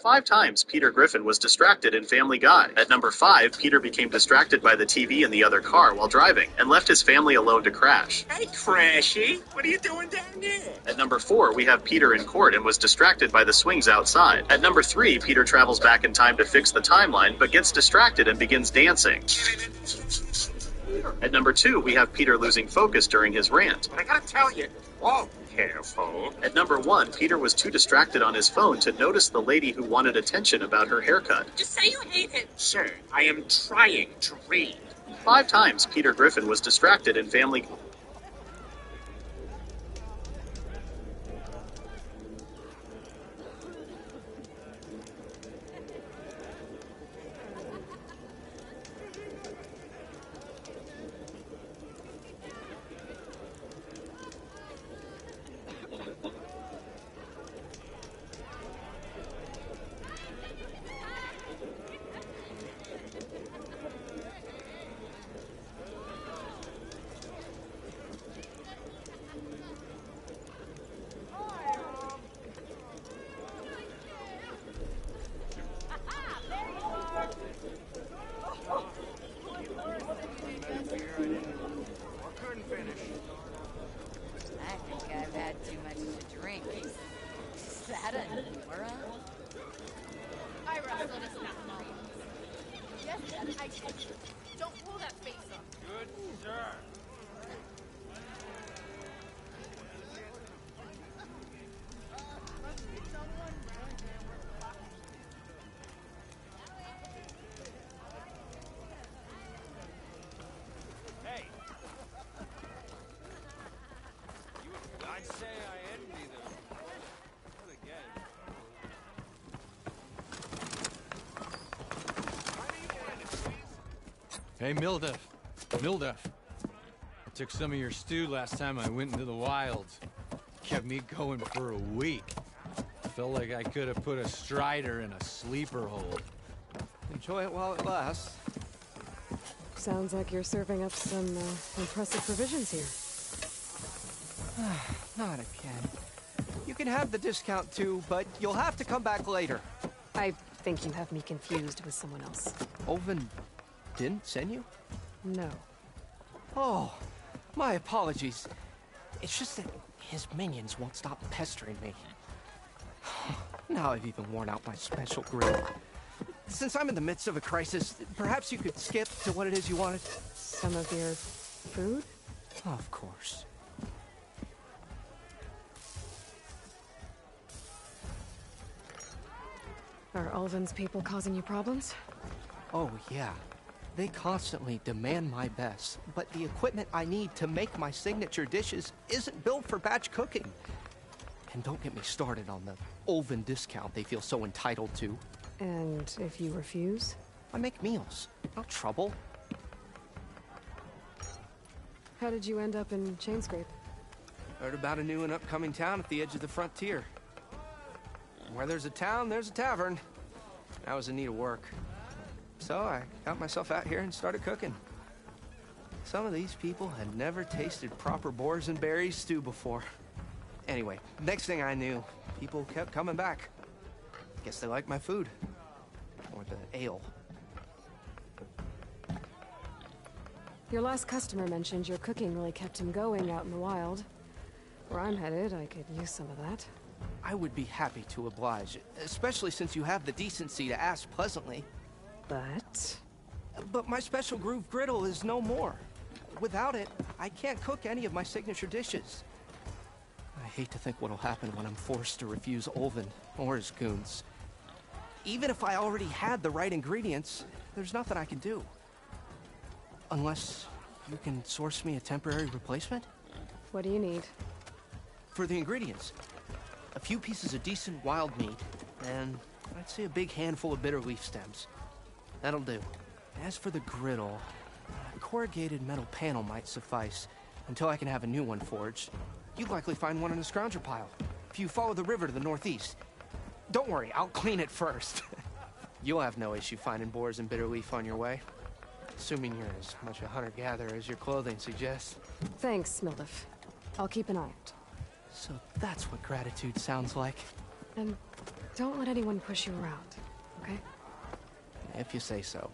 5 times Peter Griffin was distracted in Family Guy. At number 5, Peter became distracted by the TV in the other car while driving and left his family alone to crash. Hey, Crashy, what are you doing down there? At number 4, we have Peter in court and was distracted by the swings outside. At number 3, Peter travels back in time to fix the timeline but gets distracted and begins dancing. At number 2, we have Peter losing focus during his rant. But I gotta tell you, whoa, careful. At number 1, Peter was too distracted on his phone to notice the lady who wanted attention about her haircut. Just say you hate him. Sir, I am trying to read. 5 times Peter Griffin was distracted in Family Guy. I think I've had too much to drink. Is that a Nora? I wrestled a snap mom. Yes, I don't pull that face up. Good, sir. Hey. I'd say I envy them. What a game. Hey, Mildef. Mildef. I took some of your stew last time I went into the wilds. Kept me going for a week. Felt like I could have put a strider in a sleeper hold. Enjoy it while it lasts. Sounds like you're serving up some impressive provisions here. Not again. You can have the discount too, but you'll have to come back later. I think you have me confused with someone else. Olvin didn't send you? No. Oh, my apologies. It's just that his minions won't stop pestering me. Now I've even worn out my special grill. Since I'm in the midst of a crisis, perhaps you could skip to what it is you wanted? Some of your food? Of course. Are Ulvin's people causing you problems? Oh, yeah. They constantly demand my best, but the equipment I need to make my signature dishes isn't built for batch cooking. And don't get me started on the Ulvin discount they feel so entitled to. And if you refuse? I make meals, not trouble. How did you end up in Chainscrape? Heard about a new and upcoming town at the edge of the frontier. Where there's a town, there's a tavern. I was in need of work. So I got myself out here and started cooking. Some of these people had never tasted proper boars and berries stew before. Anyway, next thing I knew, people kept coming back. Guess they liked my food. Or the ale. Your last customer mentioned your cooking really kept him going out in the wild. Where I'm headed, I could use some of that. I would be happy to oblige, especially since you have the decency to ask pleasantly. But my special groove griddle is no more. Without it, I can't cook any of my signature dishes. I hate to think what'll happen when I'm forced to refuse Ulvin or his goons. Even if I already had the right ingredients, there's nothing I can do. Unless you can source me a temporary replacement? What do you need? For the ingredients, a few pieces of decent wild meat, and I'd say a big handful of bitter leaf stems. That'll do. As for the griddle, a corrugated metal panel might suffice until I can have a new one forged. You'd likely find one in a scrounger pile if you follow the river to the northeast. Don't worry, I'll clean it first. You'll have no issue finding boars and bitter leaf on your way. Assuming you're as much a hunter-gatherer as your clothing suggests. Thanks, Mildef. I'll keep an eye out. So that's what gratitude sounds like. And Don't let anyone push you around, okay? If you say so.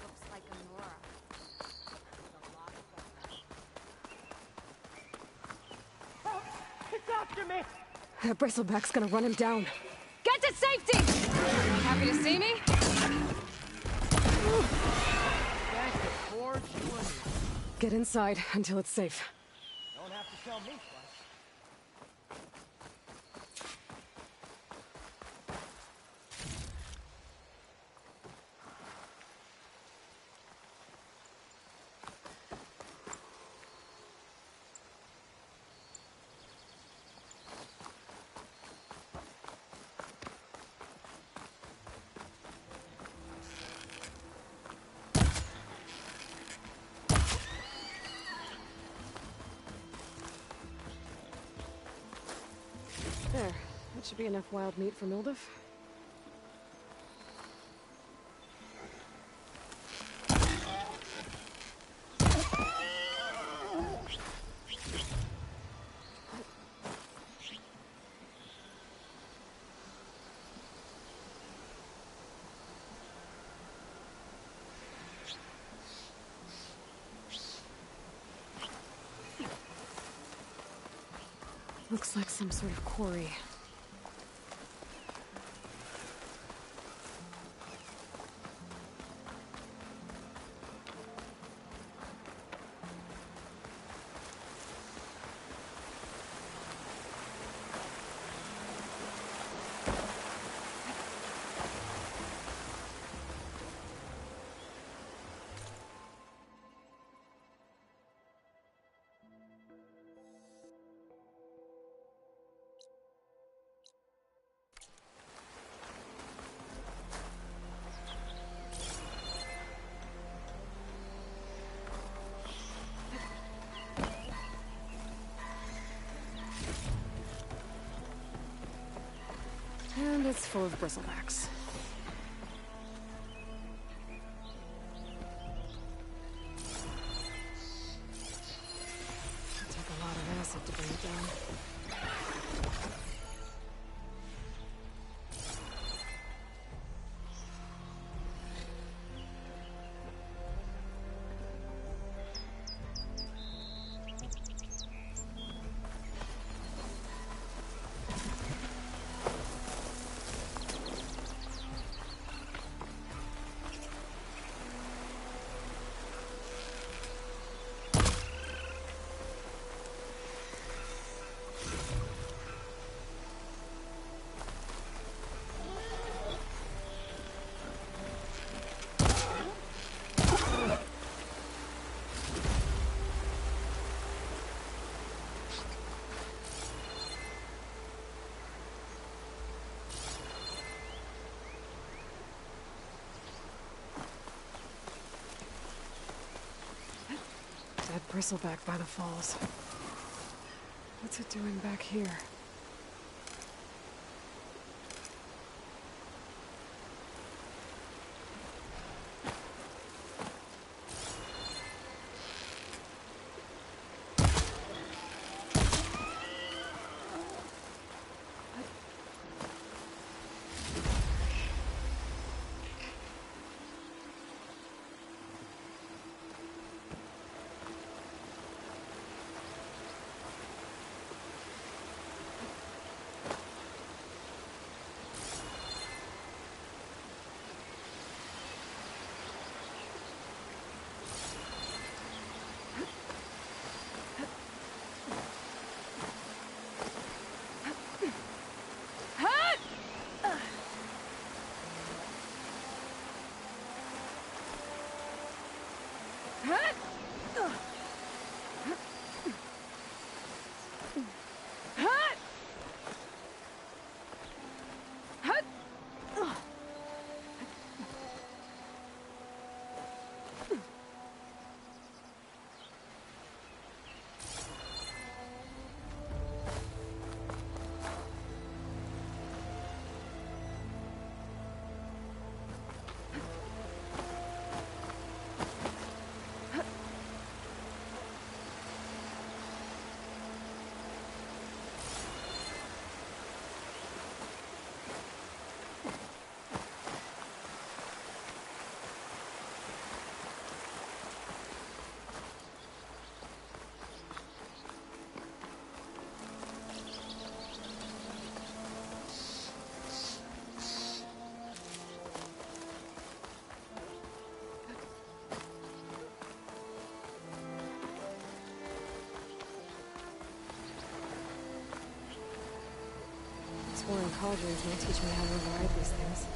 Looks like a Nora. That bristleback's gonna run him down. Get to safety! Happy to see me? Get inside until it's safe. Don't have to tell me twice. There. That should be enough wild meat for Mildef. Looks like some sort of quarry. And it's full of bristlebacks. It'll take a lot of acid to bring it down. Dead bristleback by the falls. What's it doing back here? and cauldrons may teach me how to override these things.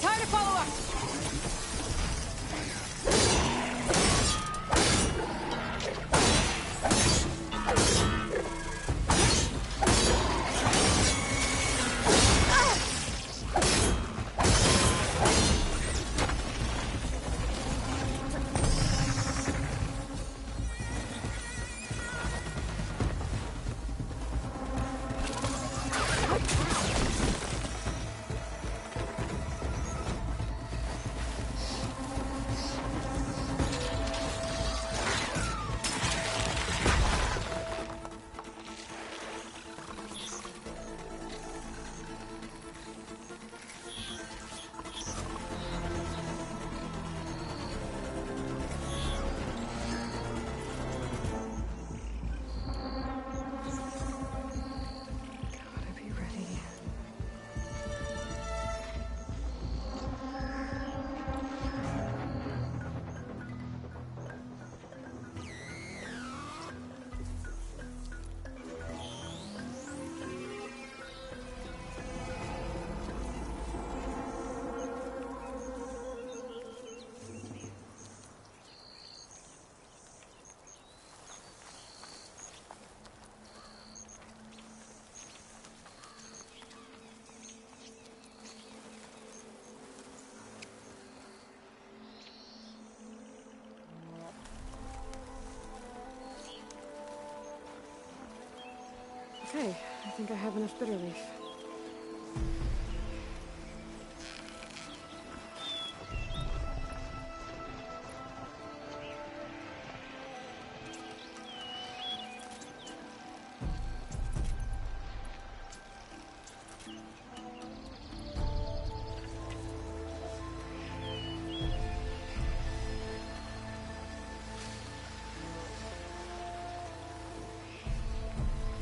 Time to follow up! Gotta be ready. Okay, I think I have enough bitter leaf.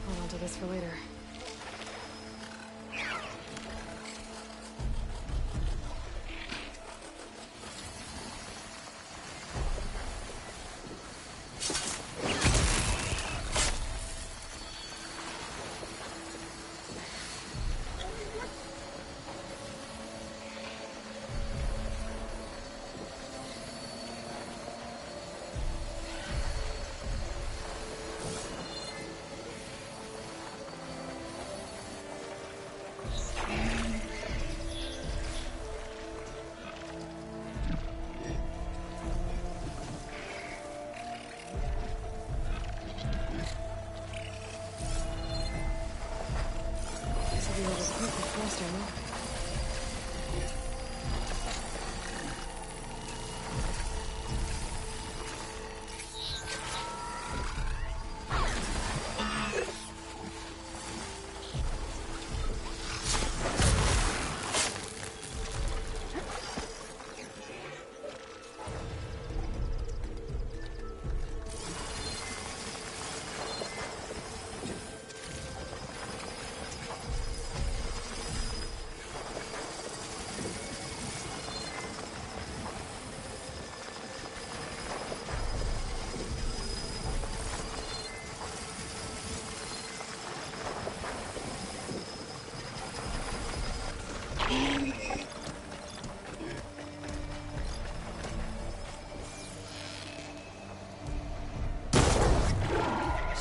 Hold on to this for later. This will be over quick with frost armor.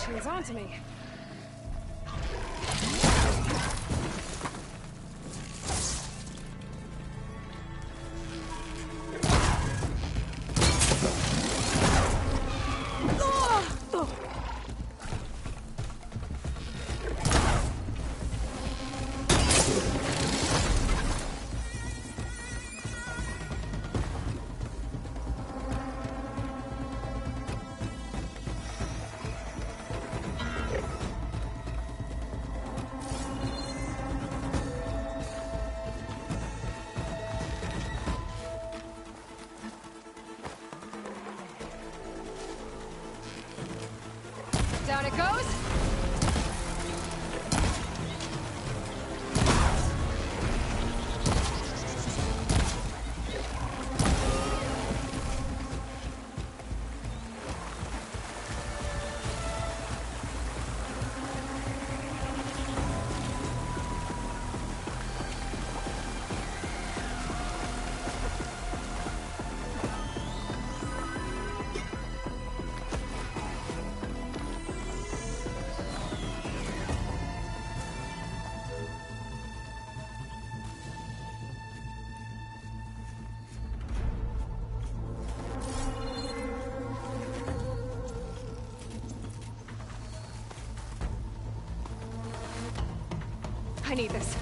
She's on to me. I need this.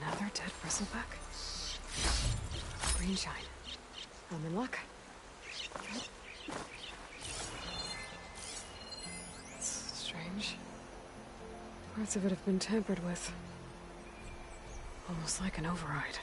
Another dead bristleback? Green shine. I'm in luck. It's strange. Parts of it have been tampered with. Almost like an override.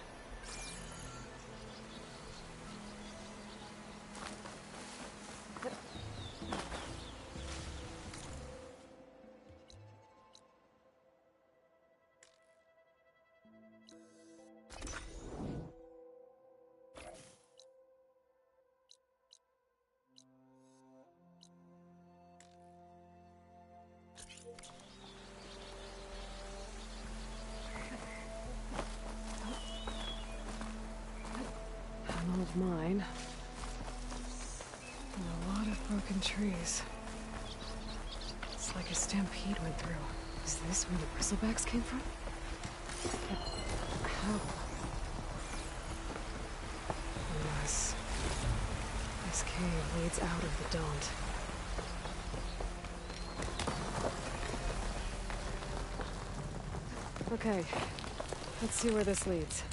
An old mine. And a lot of broken trees. It's like a stampede went through. Is this where the bristlebacks came from? But how? Yes. This cave leads out of the Daunt. Okay, let's see where this leads.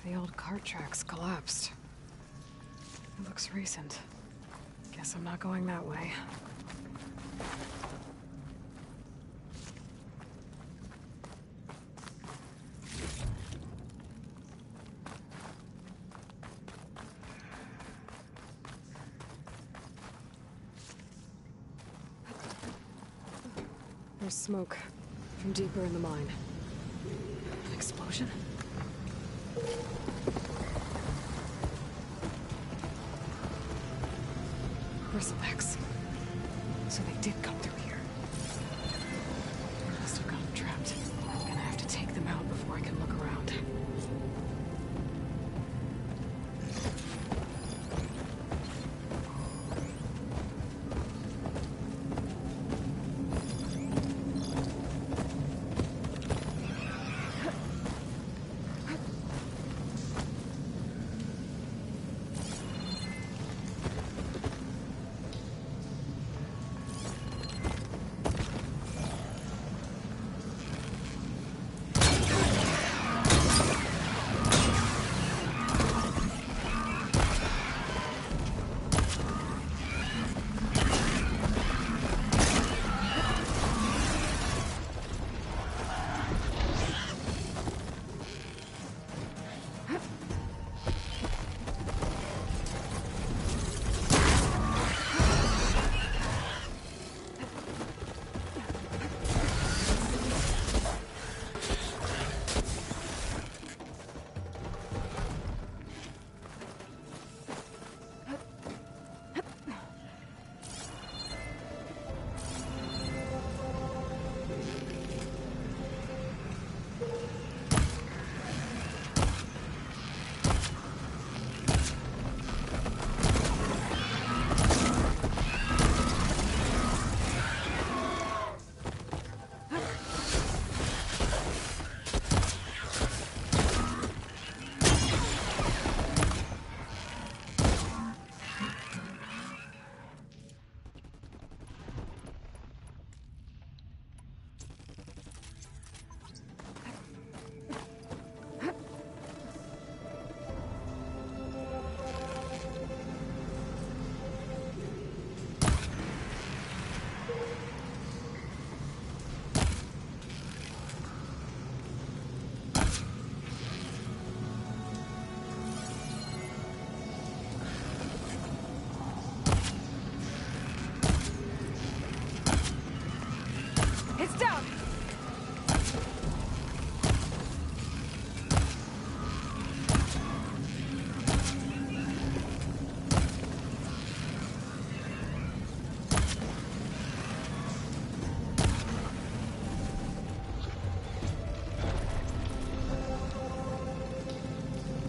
The old cart tracks collapsed. It looks recent. Guess I'm not going that way. There's smoke from deeper in the mine. An explosion? Bristlebacks. So they did come through here. I must have got them trapped. I'm gonna have to take them out before I can look around.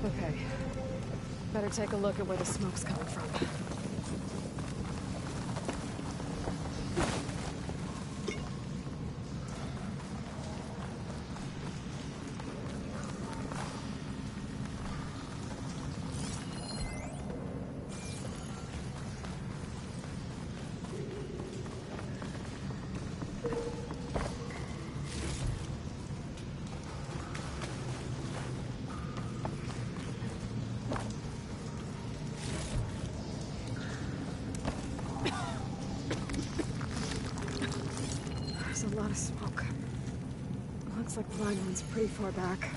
Okay. Better take a look at where the smoke's coming from. There's a lot of smoke. Looks like the line runs pretty far back.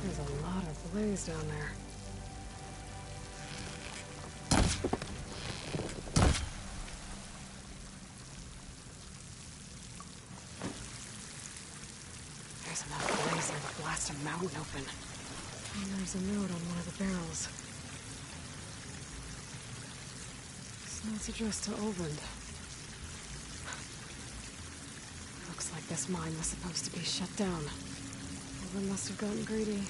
There's a lot of blaze down there. There's enough blaze there to blast a mountain open. And there's a note on one of the barrels. This note's addressed to Oland. Looks like this mine was supposed to be shut down. Oland must have gotten greedy.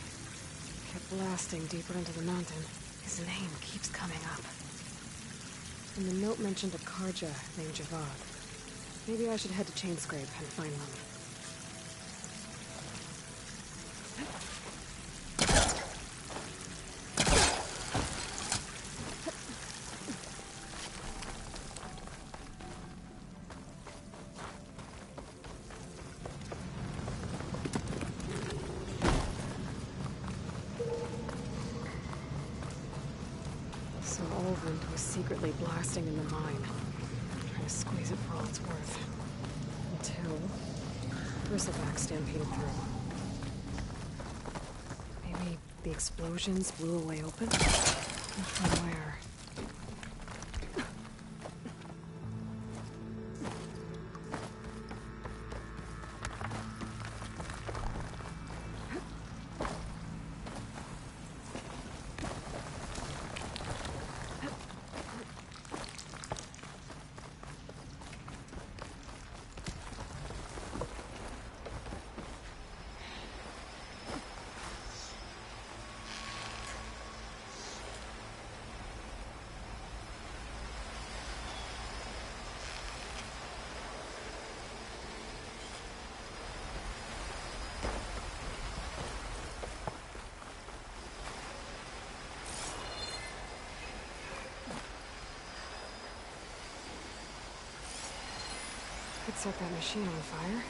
Kept blasting deeper into the mountain. His name keeps coming up. And the note mentioned a Karja named Javad. Maybe I should head to Chainscrape and find them. So Oland was secretly blasting in the mine, trying to squeeze it for all it's worth. Until Bristleback stampeded through. Maybe the explosions blew a way open? And from where? Could set that machine on fire.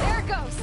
There it goes!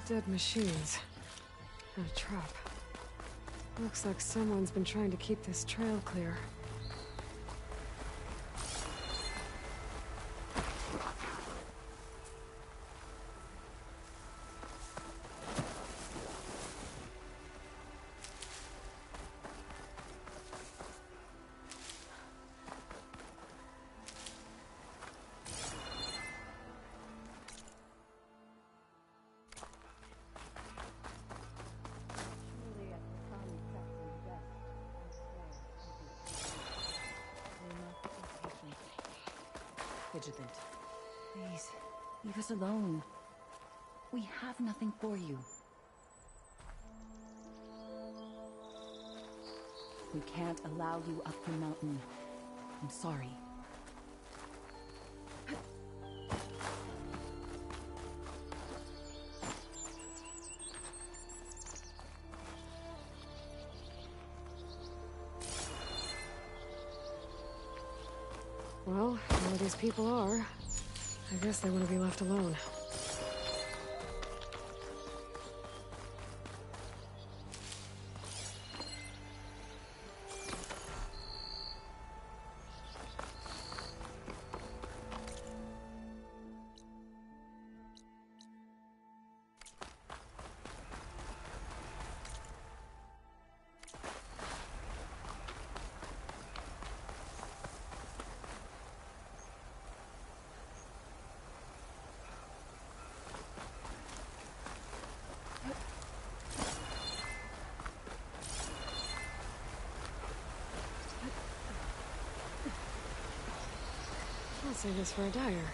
Dead machines. And a trap. Looks like someone's been trying to keep this trail clear. Vigilant. Please, leave us alone. We have nothing for you. We can't allow you up the mountain. I'm sorry. Well, all these people are. I guess they want to be left alone. I'll save this for a dyer.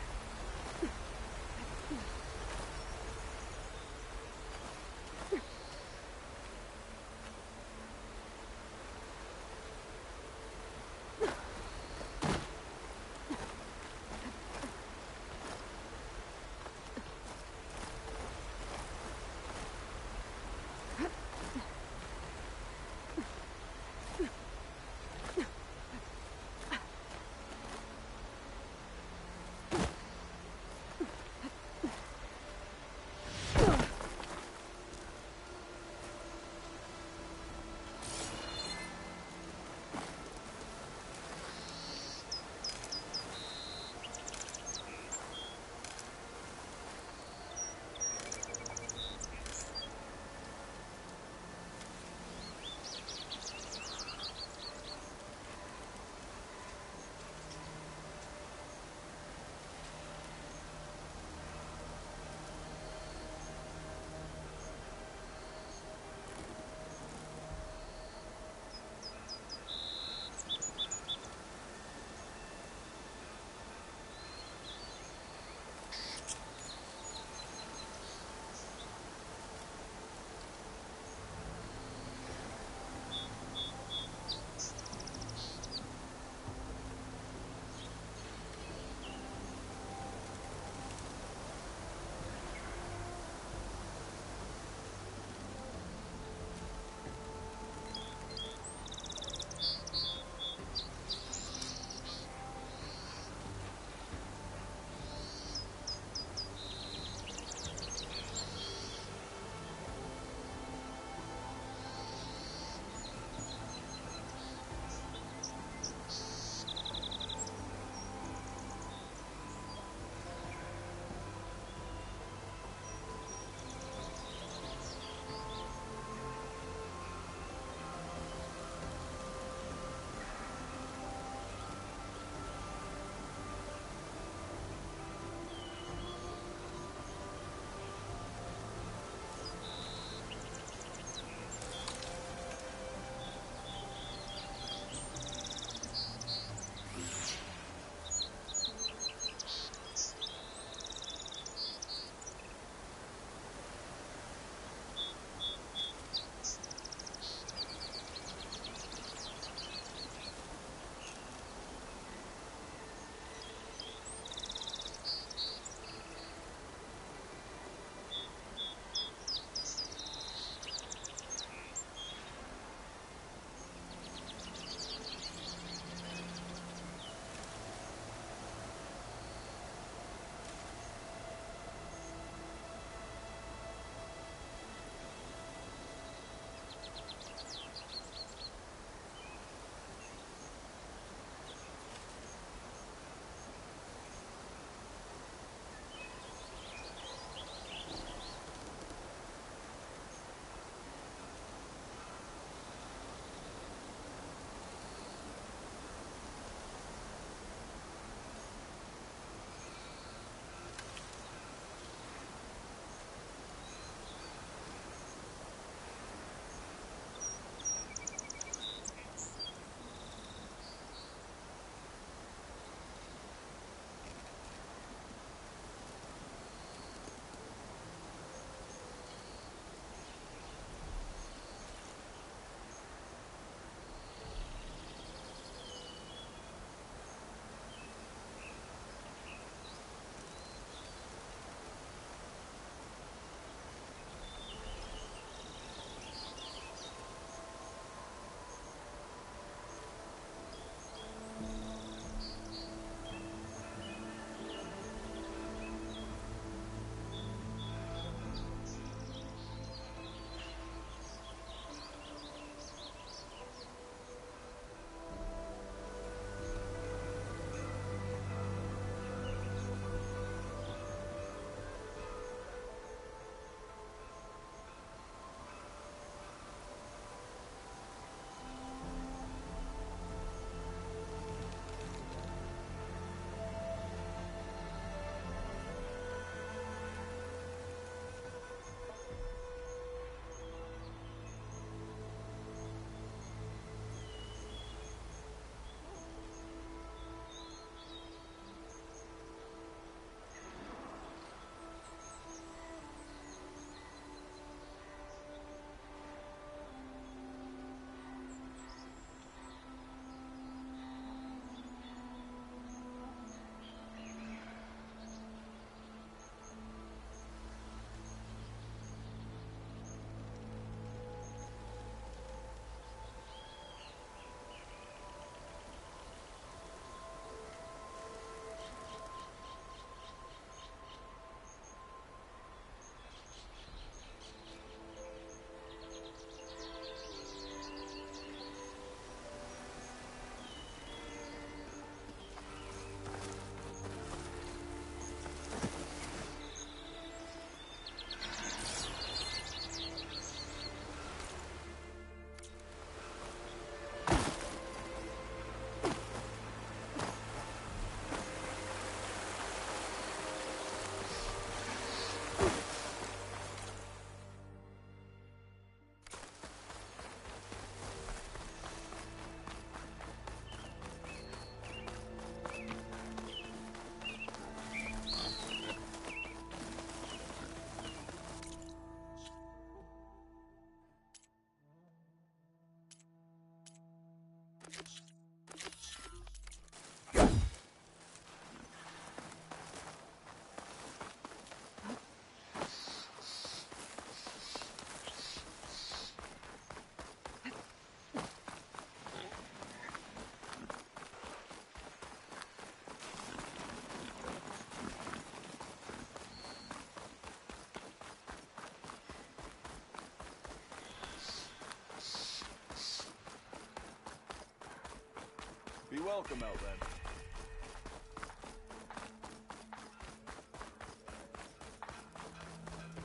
Be welcome, Outlander.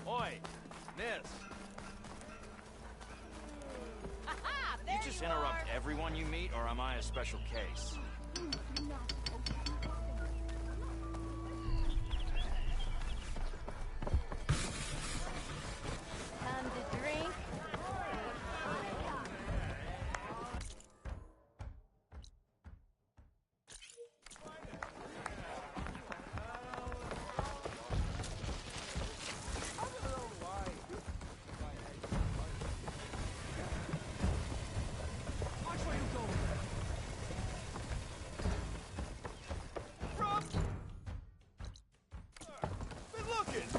Oi, miss. Aha! You There just you interrupt are. everyone you meet, or am I a special case? Time to drink. Been looking!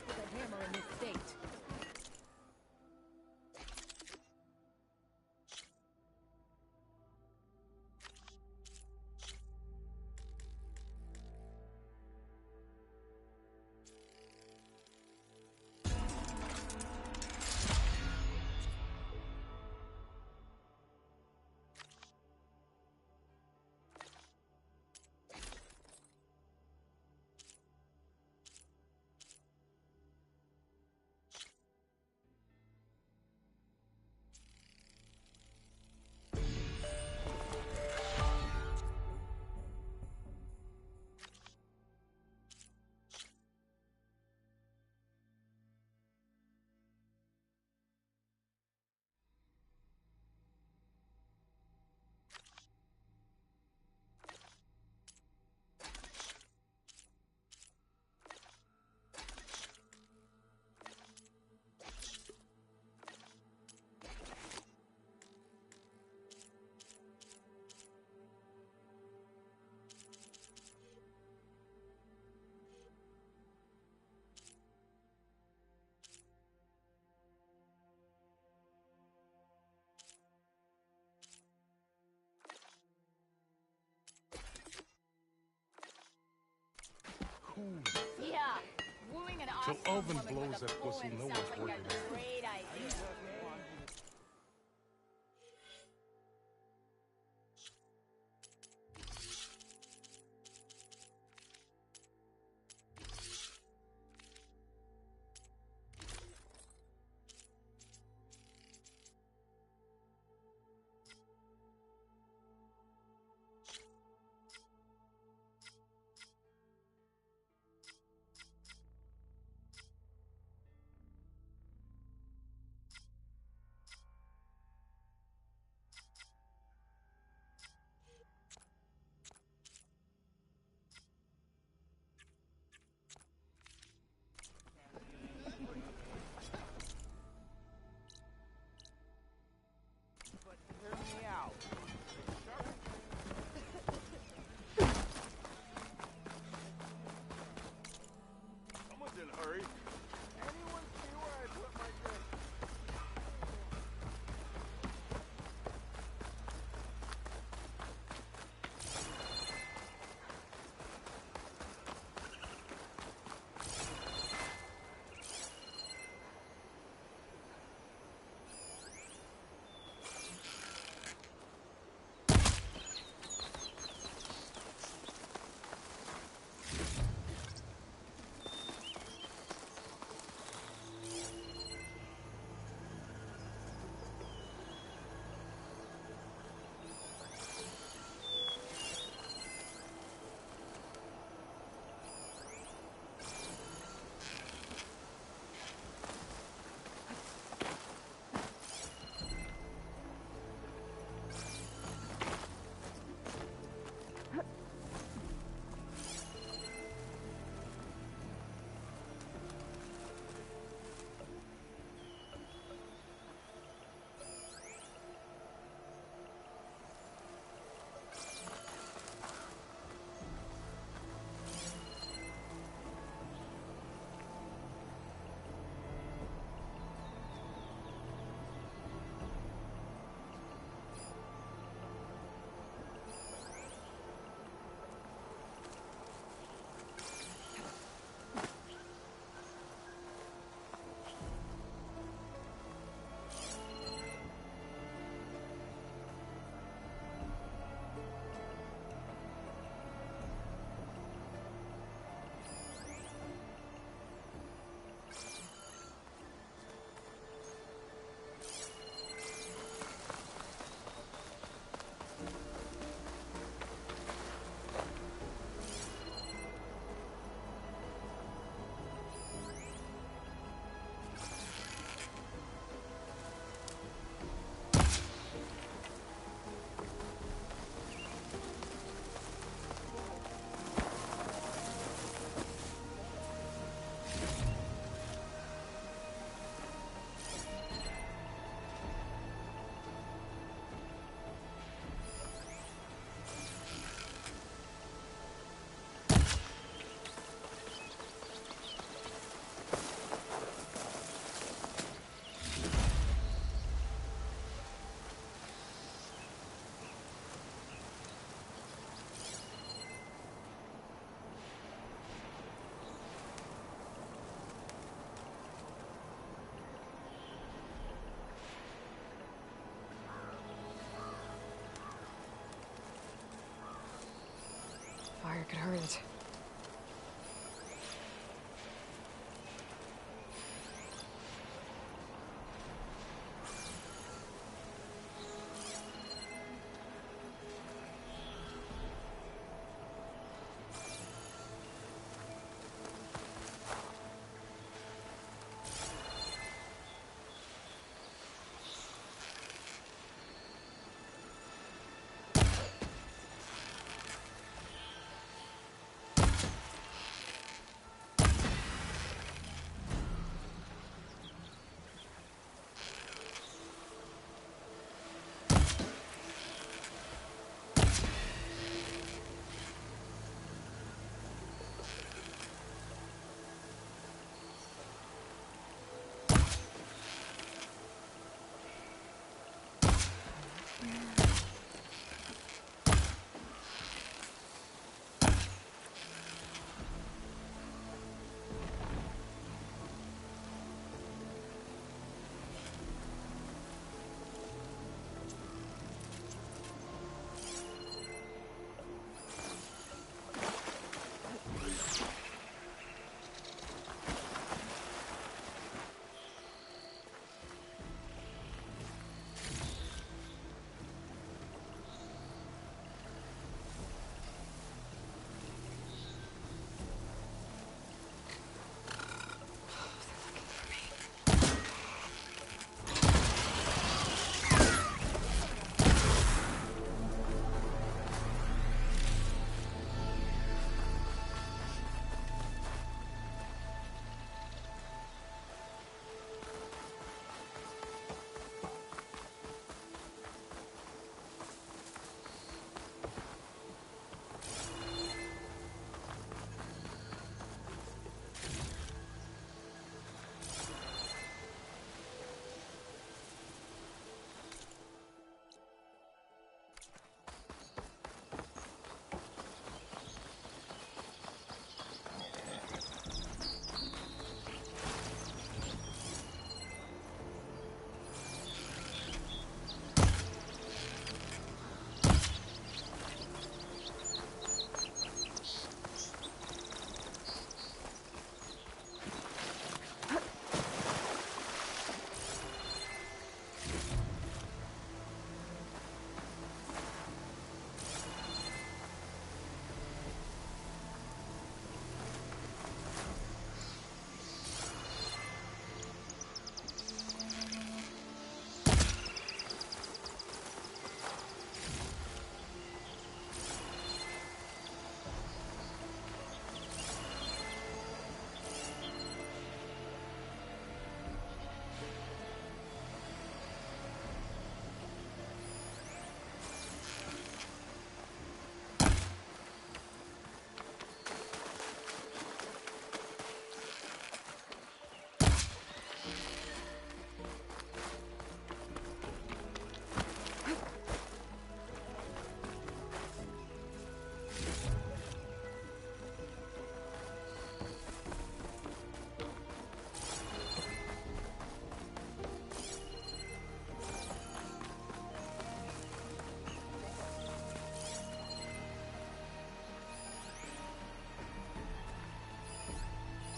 With a hammer in this state. Yeah, wooing an Till awesome Alvin woman blows with a that pussy, poem no sounds one's like working. a great idea.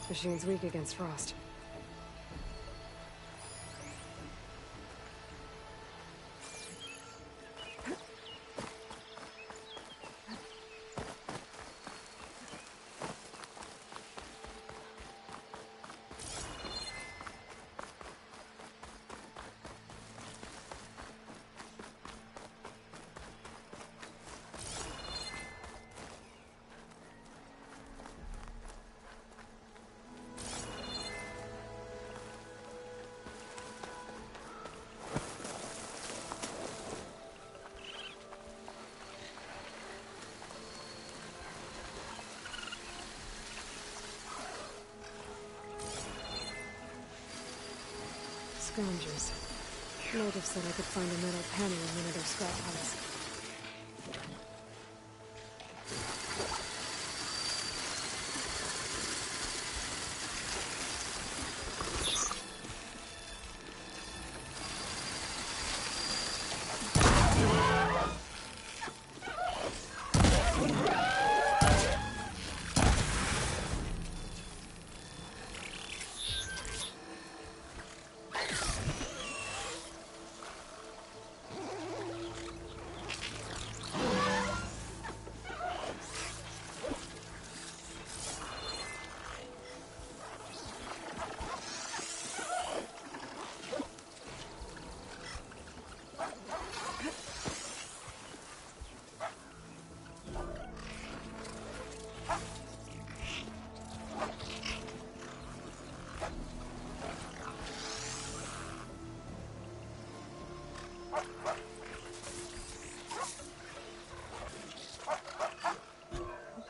Machine's weak against frost. Scroungers. Native said I could find a metal penny in one of their scrap huts.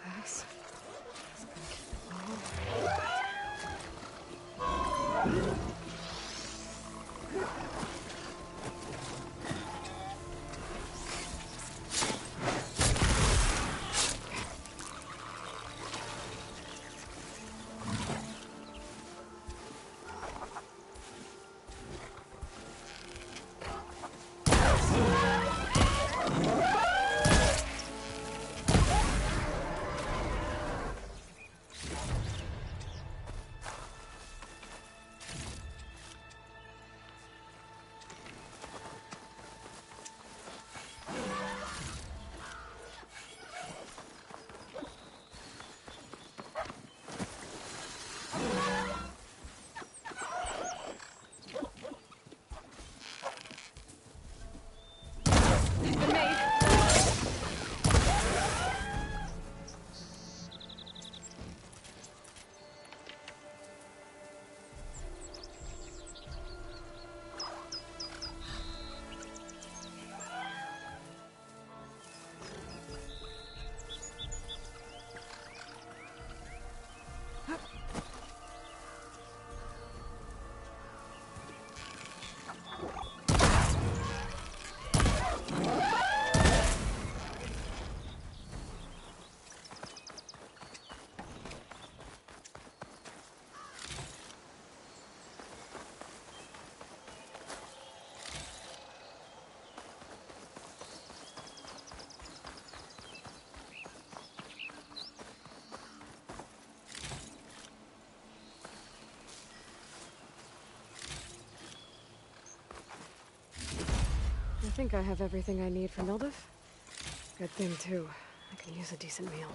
Pass. I think I have everything I need for Mildif. Good thing, too. I can use a decent meal.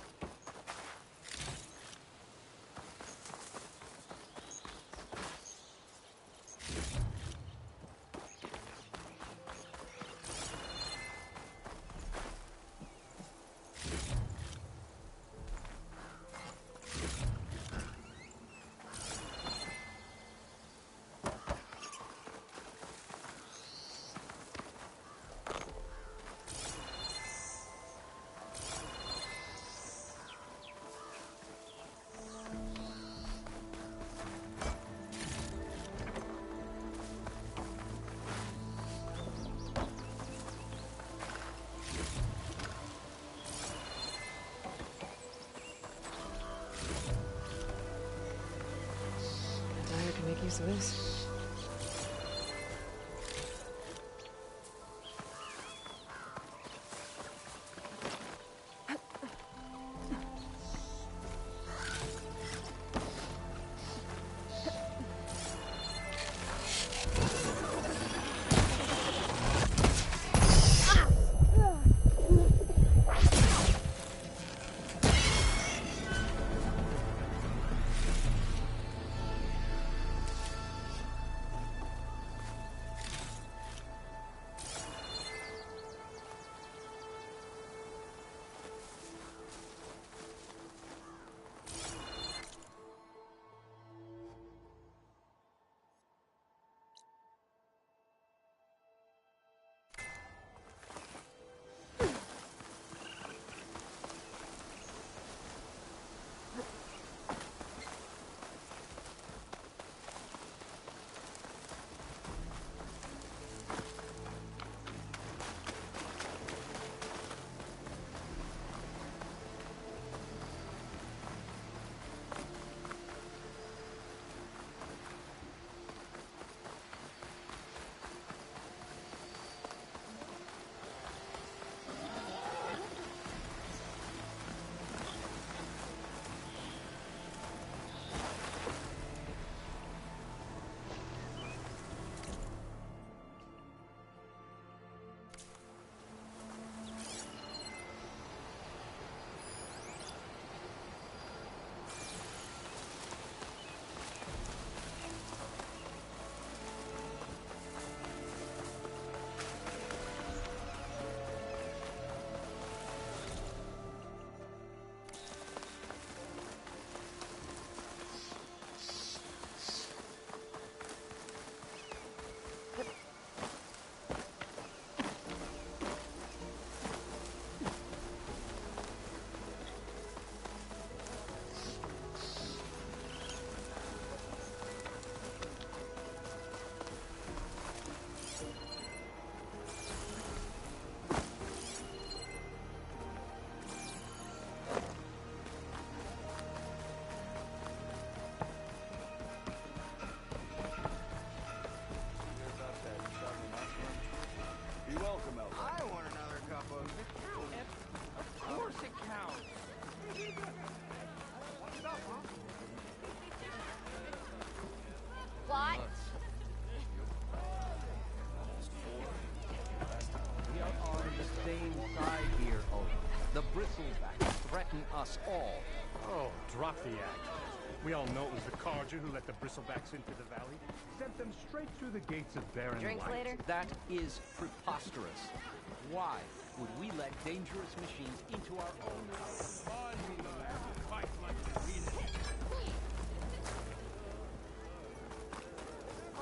us all. Oh, drop the act. We all know it was the Carja who let the bristlebacks into the valley. Sent them straight through the gates of Barren Drinks Light. later? That is preposterous. Why would we let dangerous machines into our own house? Fight like the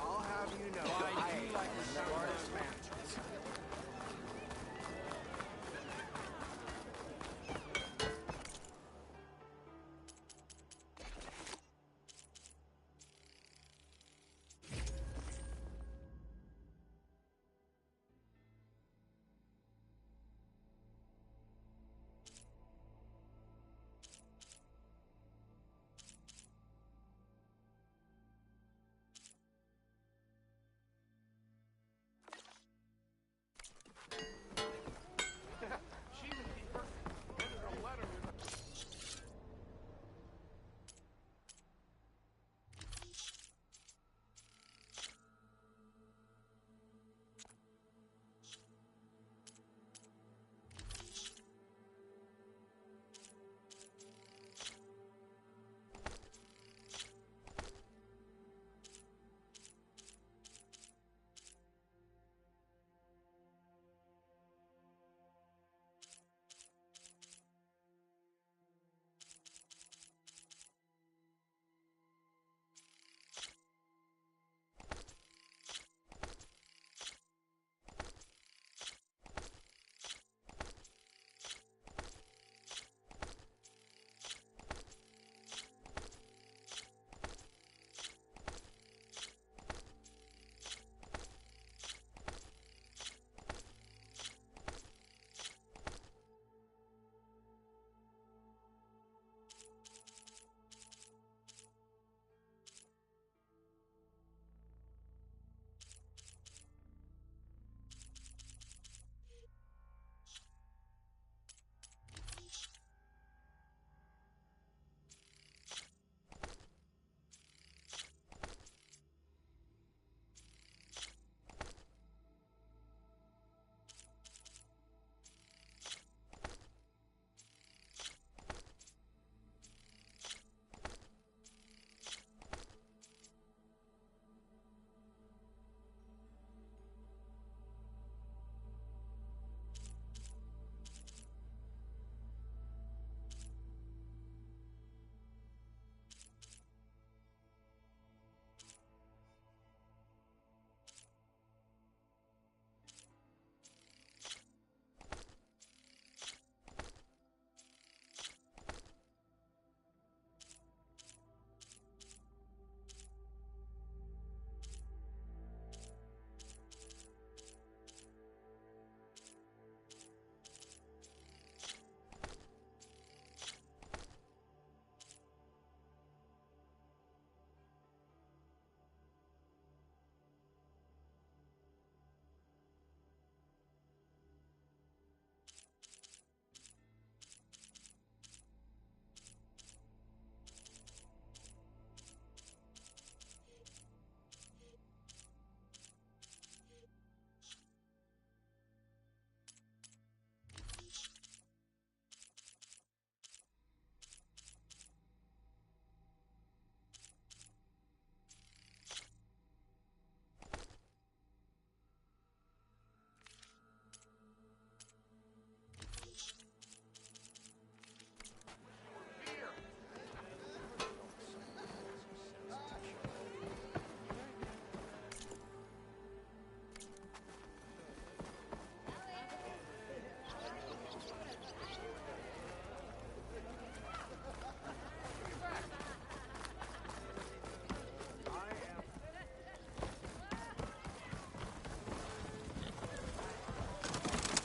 I'll have you know. Why do you like the sound of smash?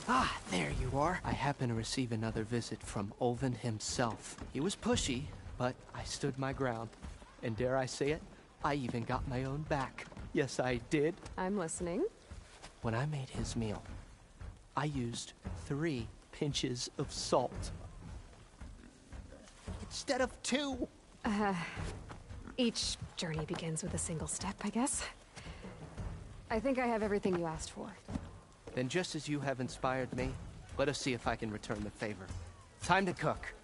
Ah, there you are. I happen to receive another visit from Ulvin himself. He was pushy, but I stood my ground. And dare I say it, I even got my own back. Yes, I did. I'm listening. When I made his meal, I used 3 pinches of salt. Instead of 2. Each journey begins with a single step, I guess. I think I have everything you asked for. Then just as you have inspired me, let us see if I can return the favor. Time to cook.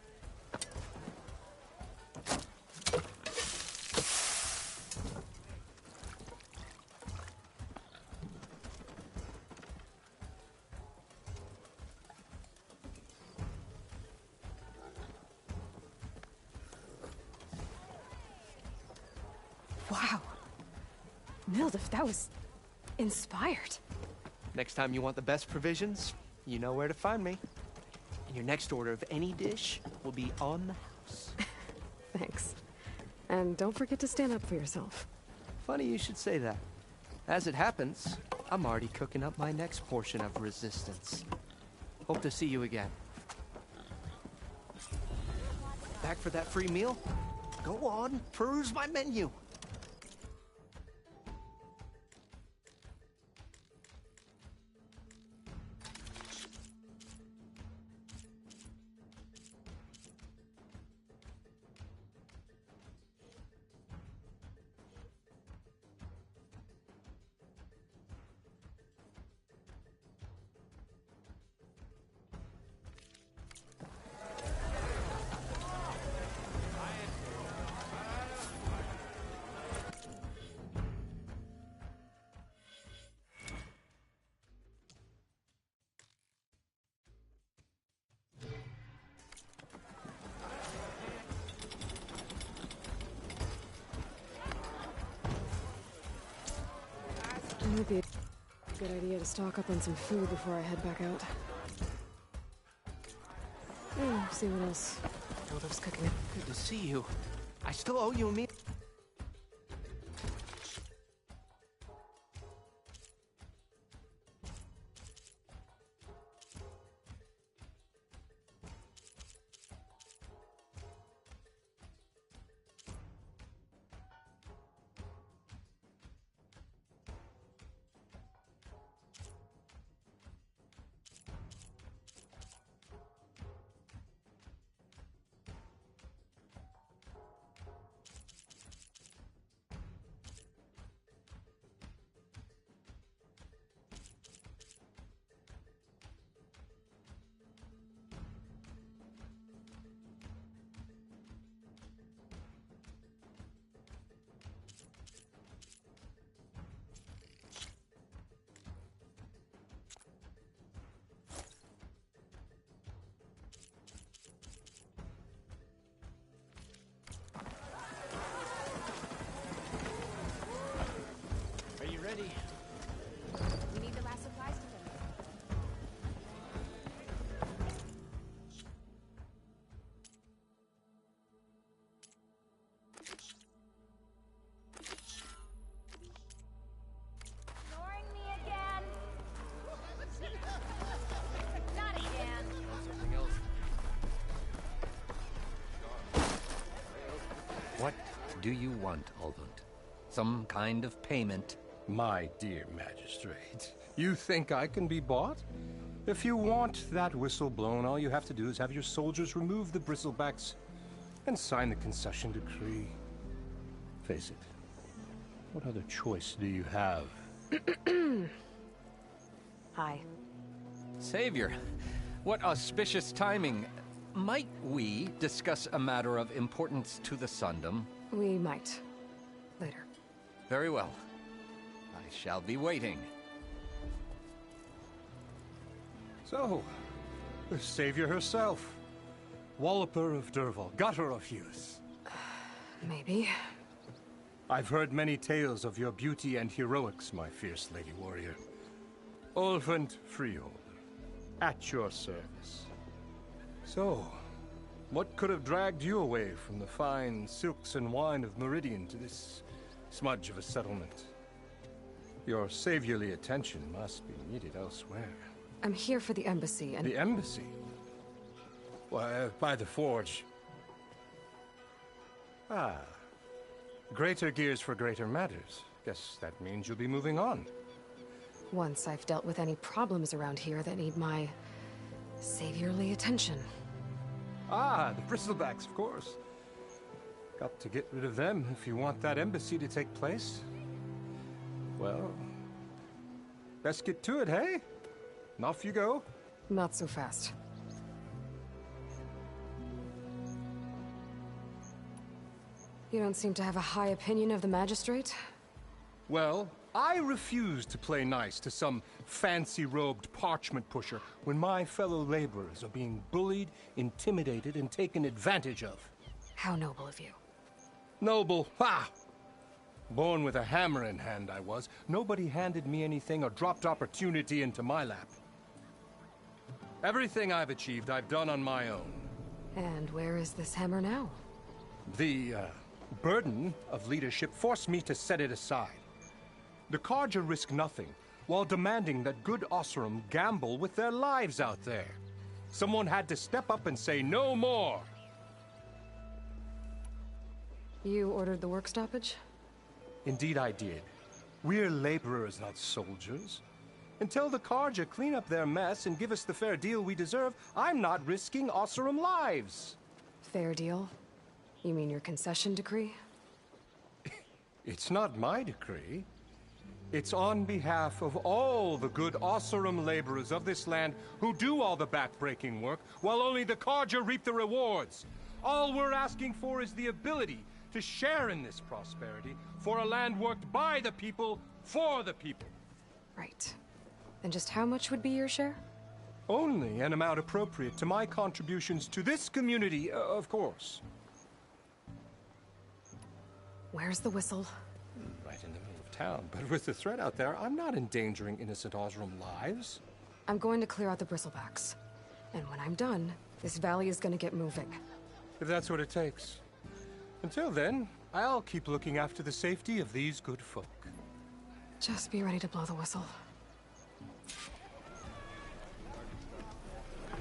Wow. Mildef, that was inspired. Next time you want the best provisions, you know where to find me. And your next order of any dish will be on the house. Thanks. And don't forget to stand up for yourself. Funny you should say that. As it happens, I'm already cooking up my next portion of resistance. Hope to see you again. Back for that free meal? Go on, peruse my menu. It might be a good idea to stock up on some food before I head back out. See what else Mildef's cooking up. Good to see you. I still owe you a meal. We need the last supplies to them. Ignoring me again? Not again. Something else. What do you want, Alvund? Some kind of payment? My dear magistrate, you think I can be bought? If you want that whistle blown, all you have to do is have your soldiers remove the bristlebacks and sign the concession decree. Face it, what other choice do you have? Hi. Savior, what auspicious timing. Might we discuss a matter of importance to the Sundom? We might. Later. Very well. I shall be waiting. So, the savior herself. Walloper of Derval, gutter of youth. Maybe. I've heard many tales of your beauty and heroics, my fierce lady warrior. Ulfund Freeholder, at your service. So, what could have dragged you away from the fine silks and wine of Meridian to this smudge of a settlement? Your saviorly attention must be needed elsewhere. I'm here for the embassy and... The embassy? Why, by the forge. Ah. Greater gears for greater matters. Guess that means you'll be moving on. Once I've dealt with any problems around here that need my saviorly attention. Ah, the bristlebacks, of course. Got to get rid of them if you want that embassy to take place. Well, best get to it, hey? And off you go. Not so fast. You don't seem to have a high opinion of the magistrate? Well, I refuse to play nice to some fancy-robed parchment pusher when my fellow laborers are being bullied, intimidated, and taken advantage of. How noble of you. Noble, ha! Born with a hammer in hand, I was. Nobody handed me anything or dropped opportunity into my lap. Everything I've achieved, I've done on my own. And where is this hammer now? The burden of leadership forced me to set it aside. The Carja risk nothing, while demanding that good Oseram gamble with their lives out there. Someone had to step up and say no more. You ordered the work stoppage? Indeed I did. We're laborers, not soldiers. Until the Carja clean up their mess and give us the fair deal we deserve, I'm not risking Oseram lives. Fair deal? You mean your concession decree? It's not my decree. It's on behalf of all the good Oseram laborers of this land who do all the backbreaking work, while only the Carja reap the rewards. All we're asking for is the ability to share in this prosperity for a land worked by the people, for the people. Right. And just how much would be your share? Only an amount appropriate to my contributions to this community, of course. Where's the whistle? Right in the middle of town, but with the threat out there, I'm not endangering innocent Oseram lives. I'm going to clear out the bristlebacks. And when I'm done, this valley is going to get moving. If that's what it takes. Until then, I'll keep looking after the safety of these good folk. Just be ready to blow the whistle.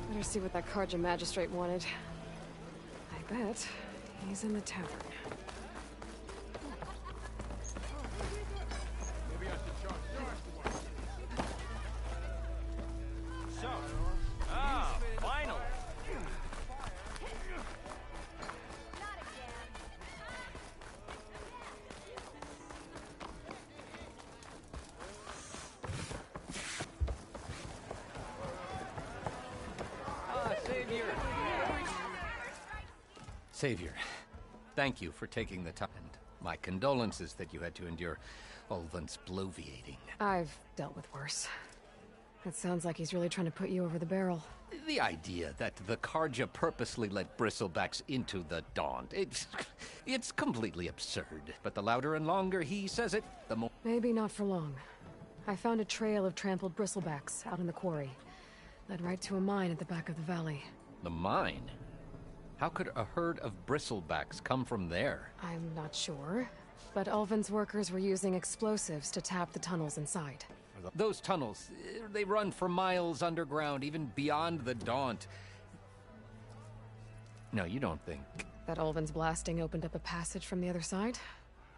Better see what that Carja magistrate wanted. I bet he's in the tavern. Finally! Savior! Savior, thank you for taking the time. And my condolences that you had to endure Ulvund's bloviating. I've dealt with worse. It sounds like he's really trying to put you over the barrel. The idea that the Carja purposely let bristlebacks into the Daunt, it's completely absurd. But the louder and longer he says it, the more... Maybe not for long. I found a trail of trampled bristlebacks out in the quarry. Led right to a mine at the back of the valley. The mine? How could a herd of bristlebacks come from there? I'm not sure, but Ulvin's workers were using explosives to tap the tunnels inside. Those tunnels, they run for miles underground, even beyond the Daunt. No, you don't think... That Ulvin's blasting opened up a passage from the other side?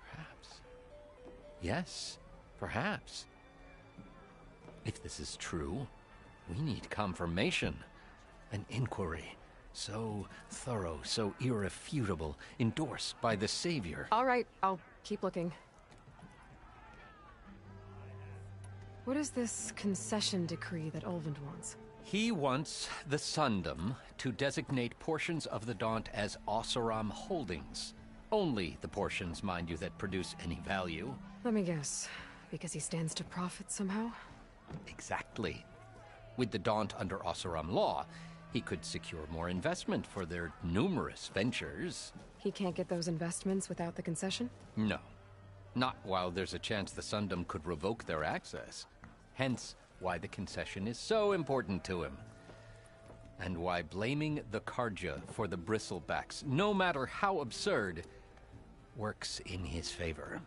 Perhaps. Yes, perhaps. If this is true, we need confirmation. An inquiry. So thorough, so irrefutable, endorsed by the Savior. All right, I'll keep looking. What is this concession decree that Ulvund wants? He wants the Sundom to designate portions of the Daunt as Oseram holdings. Only the portions, mind you, that produce any value. Let me guess. Because he stands to profit somehow? Exactly. With the Daunt under Oseram law, he could secure more investment for their numerous ventures. He can't get those investments without the concession? No. Not while there's a chance the Sundom could revoke their access. Hence, why the concession is so important to him. And why blaming the Carja for the bristlebacks, no matter how absurd, works in his favor.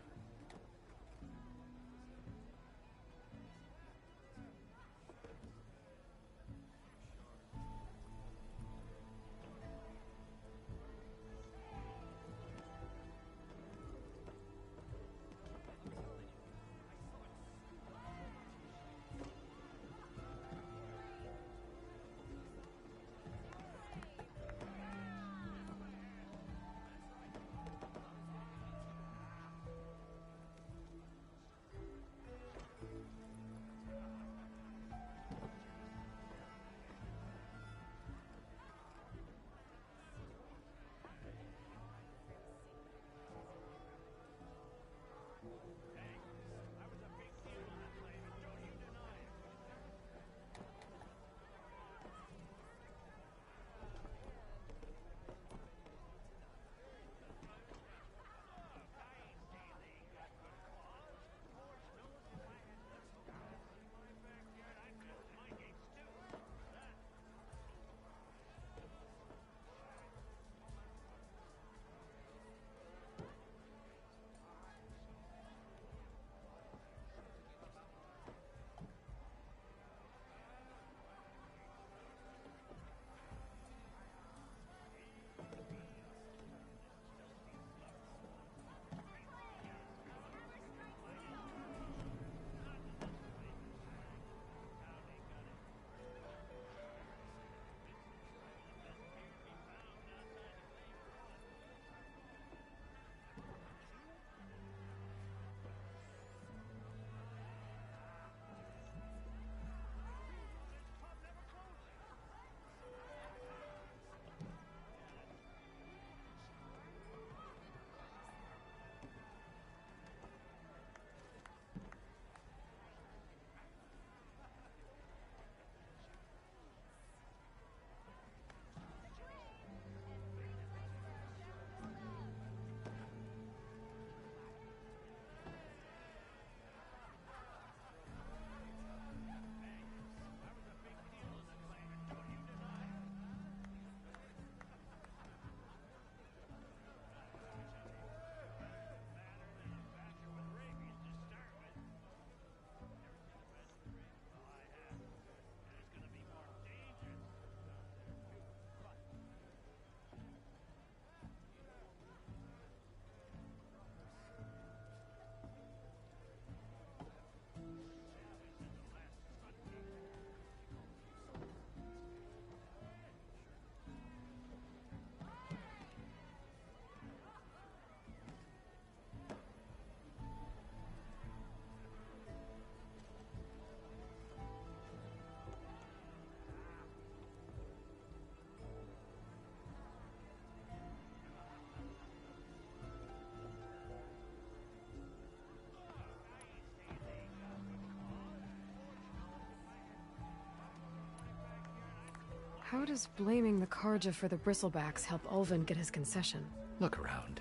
How does blaming the Karja for the bristlebacks help Ulvin get his concession? Look around.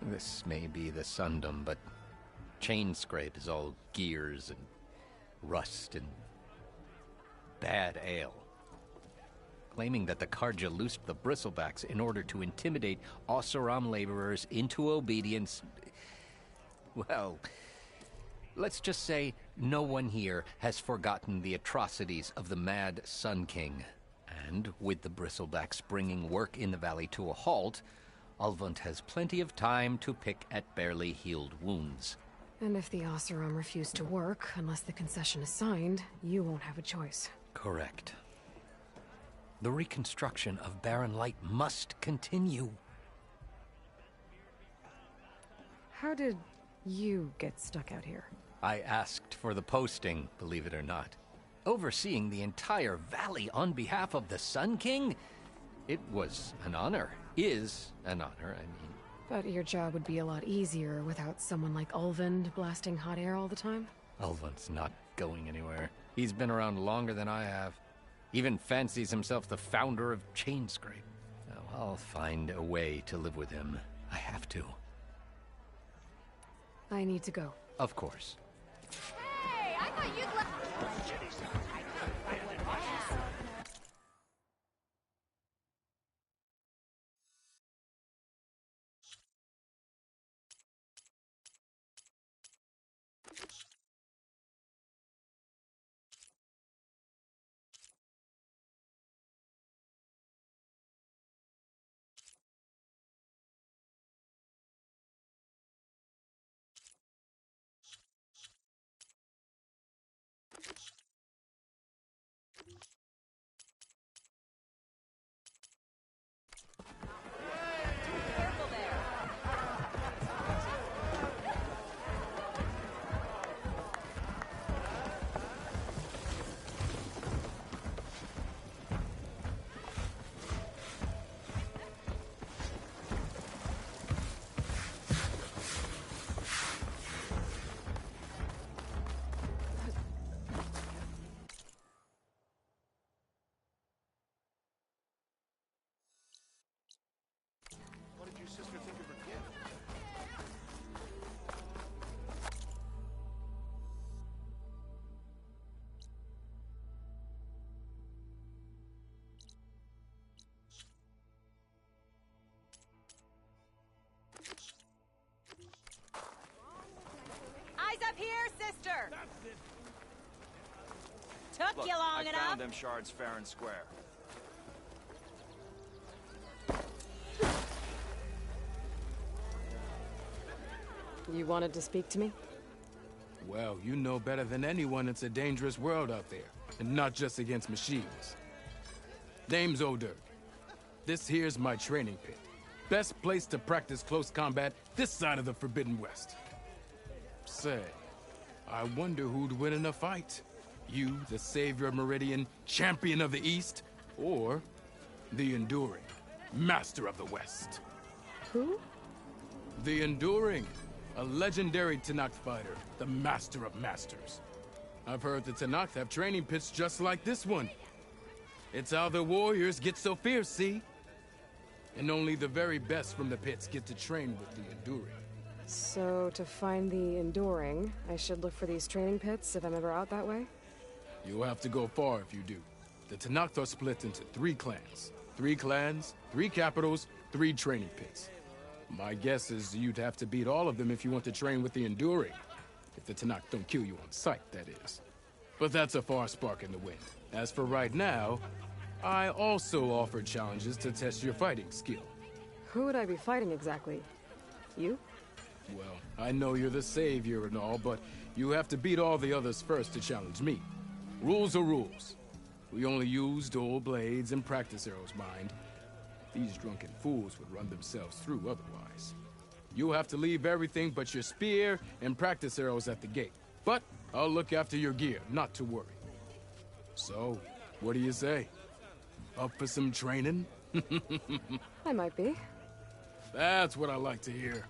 This may be the Sundom, but Chainscrape is all gears and rust and bad ale. Claiming that the Karja loosed the bristlebacks in order to intimidate Oseram laborers into obedience. Well, let's just say no one here has forgotten the atrocities of the Mad Sun King. And with the bristlebacks bringing work in the valley to a halt, Ulvund has plenty of time to pick at barely healed wounds. And if the Oseram refuse to work, unless the concession is signed, you won't have a choice. Correct. The reconstruction of Barren Light must continue. How did you get stuck out here? I asked for the posting, believe it or not. Overseeing the entire valley on behalf of the Sun King? It was an honor. Is an honor, I mean. But your job would be a lot easier without someone like Ulvund blasting hot air all the time? Ulvund's not going anywhere. He's been around longer than I have. Even fancies himself the founder of Chainscrape. Now, I'll find a way to live with him. I have to. I need to go. Of course. Hey, I thought you'd left. Eyes up here, sister! Took Look, you long I enough. found them shards fair and square. You wanted to speak to me? Well, you know better than anyone it's a dangerous world out there, and not just against machines. Name's Odur. This here's my training pit. Best place to practice close combat this side of the Forbidden West. Say, I wonder who'd win in a fight. You, the savior of Meridian, champion of the East, or the Enduring, master of the West. Who? The Enduring, a legendary Tenakth fighter, the master of masters. I've heard the Tenakth have training pits just like this one. It's how the warriors get so fierce, see? And only the very best from the pits get to train with the Enduring. So, to find the Enduring, I should look for these training pits if I'm ever out that way? You'll have to go far if you do. The Tenakth are split into 3 clans. 3 clans, 3 capitals, 3 training pits. My guess is you'd have to beat all of them if you want to train with the Enduring. If the Tenakth don't kill you on sight, that is. But that's a far spark in the wind. As for right now, I also offer challenges to test your fighting skill. Who would I be fighting exactly? You? Well, I know you're the savior and all, but you have to beat all the others first to challenge me. Rules are rules. We only use dual blades and practice arrows, mind. These drunken fools would run themselves through otherwise. You'll have to leave everything but your spear and practice arrows at the gate. But I'll look after your gear, not to worry. So, what do you say? Up for some training? I might be. That's what I like to hear.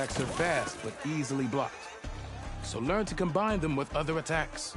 attacks are fast, but easily blocked. So learn to combine them with other attacks.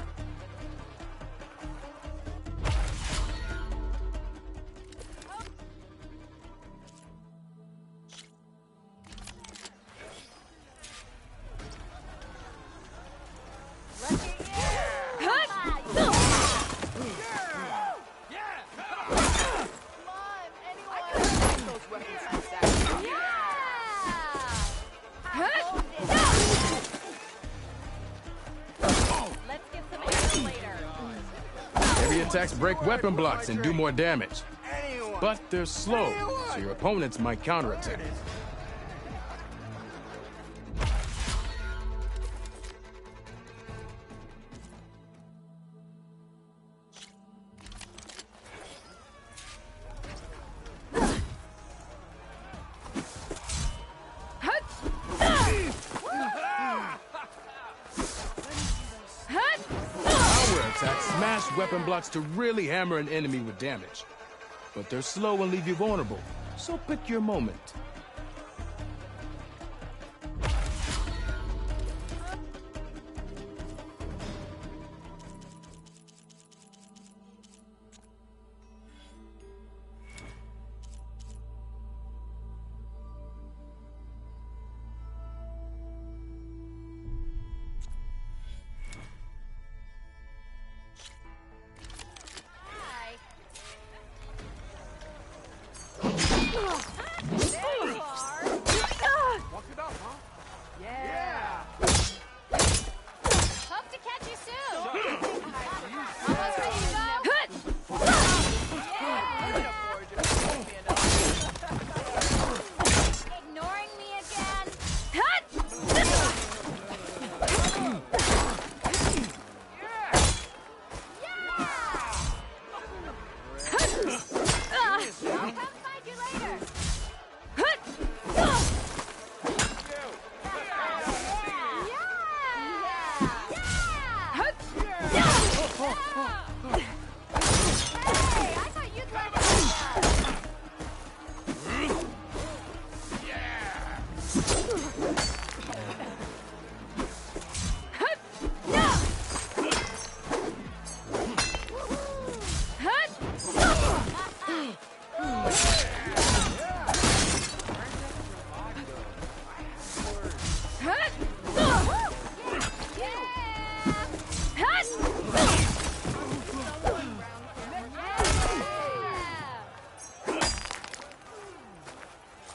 Heavy attacks break weapon blocks and do more damage. But they're slow, so your opponents might counterattack. Smash weapon blocks to really hammer an enemy with damage. But they're slow and leave you vulnerable, so pick your moment.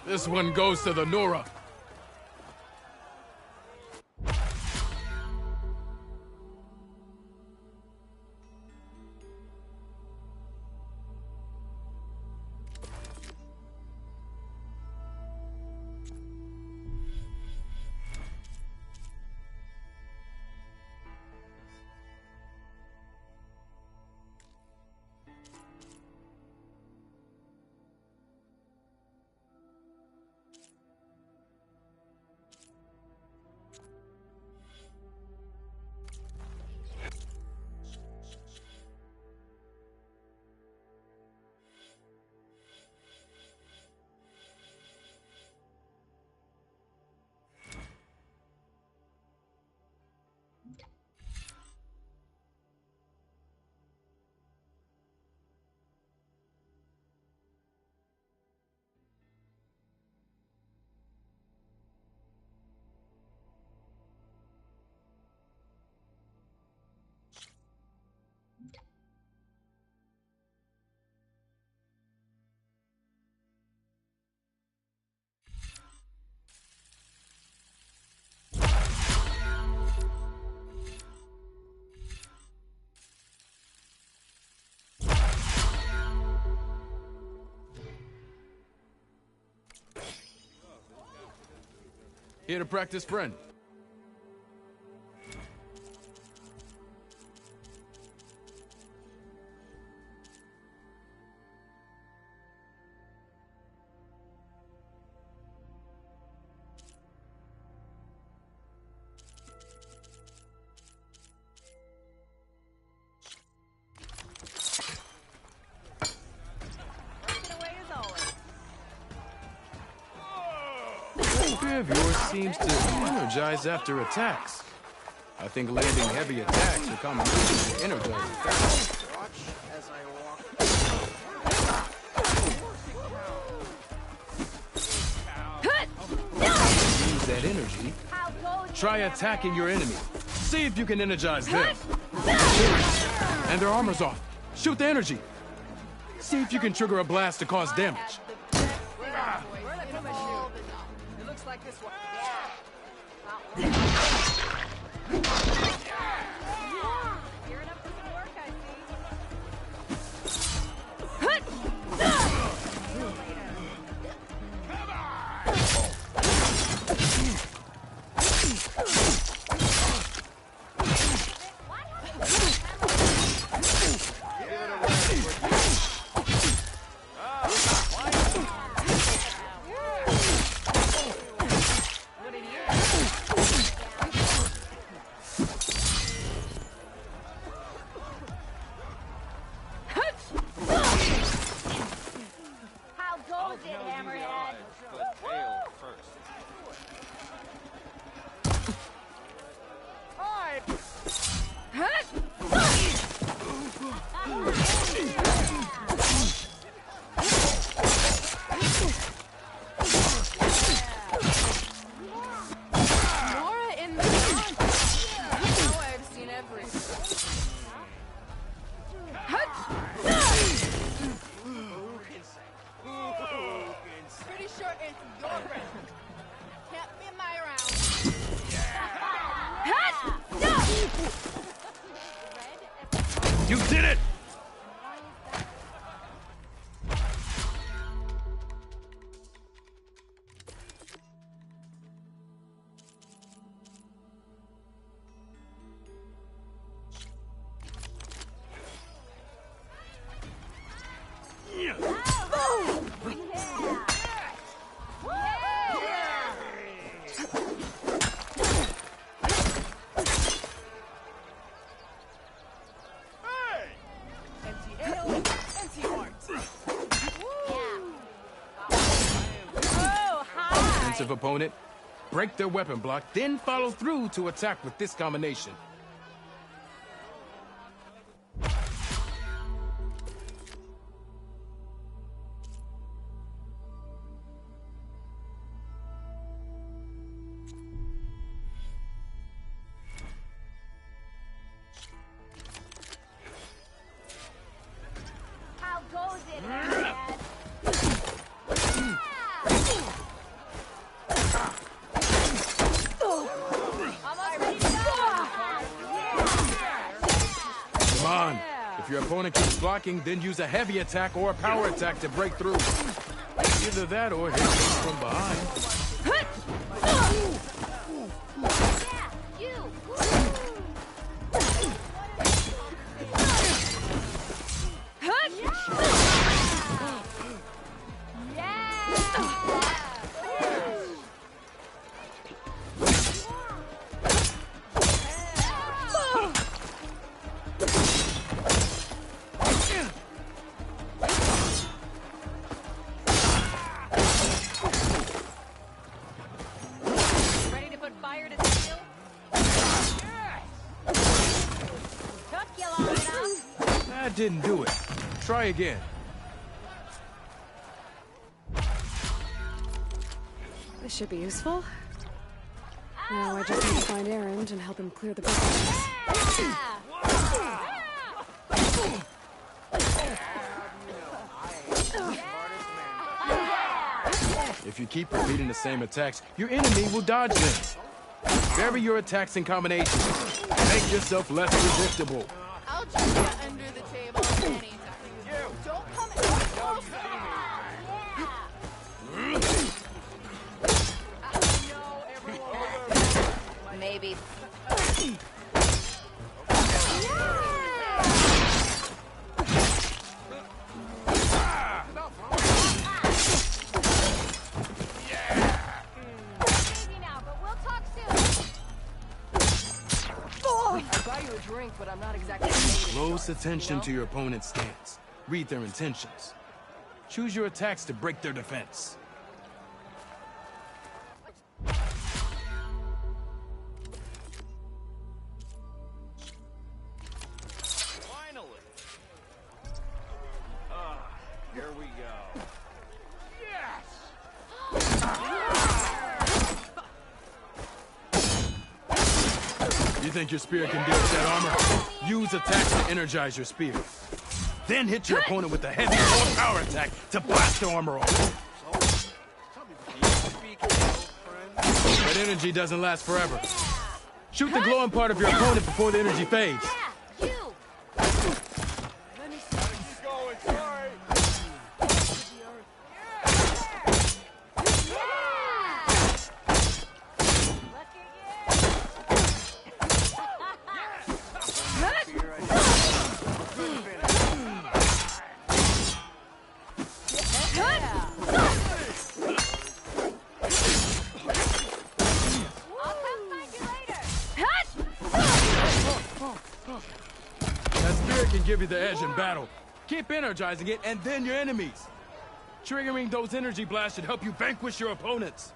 This one goes to the Nora. Here to practice, friend. Warrior of yours seems to energize after attacks. I think landing heavy attacks will come to energize attacks. Use that energy. Try attacking your enemy. See if you can energize them. And their armor's off. Shoot the energy. See if you can trigger a blast to cause damage. It looks like this one. Gearing up for some work, I You did it! Opponent, break their weapon block, then follow through to attack with this combination. How goes it, Dad? If your opponent keeps blocking, then use a heavy attack or a power attack to break through. Either that or hit them from behind. That didn't do it. Try again. This should be useful. Now I just need to find Erend and help him clear the buildings. If you keep repeating the same attacks, your enemy will dodge them. Vary your attacks and combinations. Make yourself less predictable. I'll just get under the table anytime. Don't come any closer. Maybe. But I'm not exactly Close attention to your opponent's stance. Read their intentions. Choose your attacks to break their defense. think your spear can deal with that armor? Use attacks to energize your spear. Then hit your opponent with a heavy or power attack to blast the armor off. That energy doesn't last forever. Shoot the glowing part of your opponent before the energy fades. Give you the edge in battle. Keep energizing it, and then your enemies. Triggering those energy blasts should help you vanquish your opponents.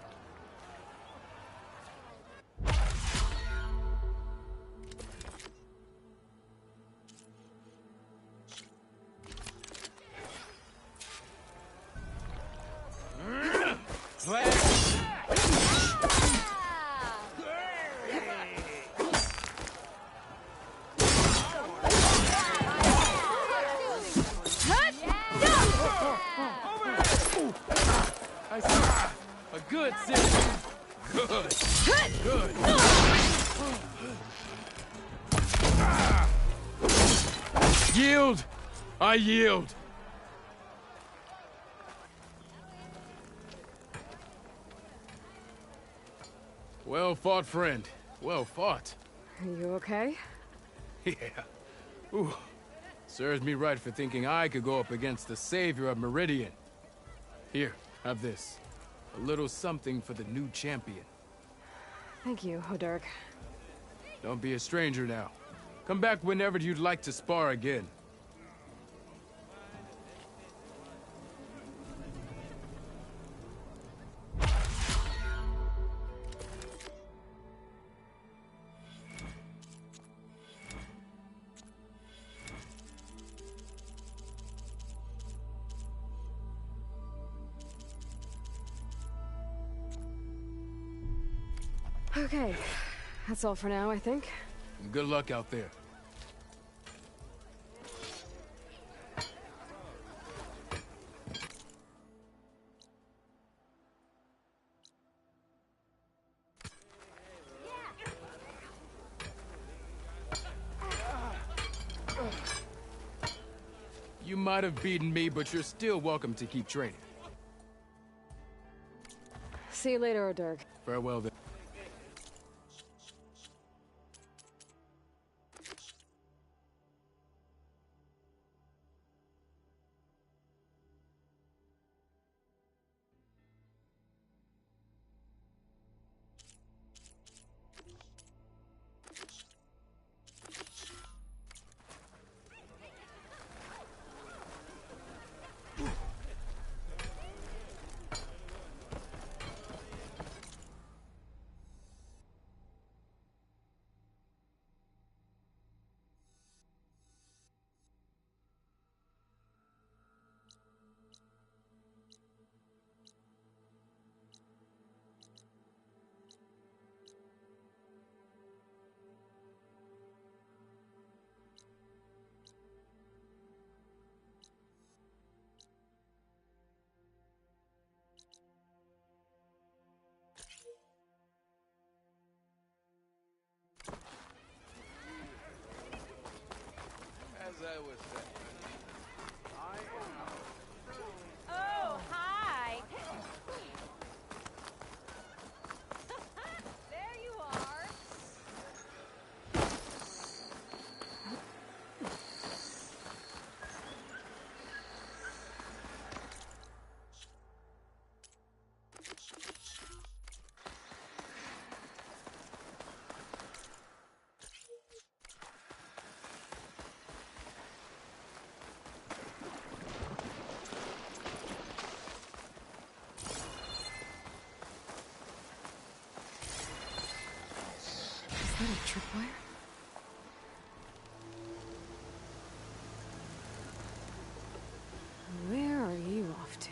Good, Sid. Good. Good. Yield. I yield. Well fought, friend. Well fought. Are you okay? Yeah. Ooh. Serves me right for thinking I could go up against the savior of Meridian. Here, have this. A little something for the new champion. Thank you, Hodurk. Don't be a stranger now. Come back whenever you'd like to spar again. Okay, that's all for now, I think. Good luck out there. You might have beaten me, but you're still welcome to keep training. See you later, Hodurk. Farewell then. As I was saying, Oh, hi. There you are. Is that a tripwire? Where are you off to?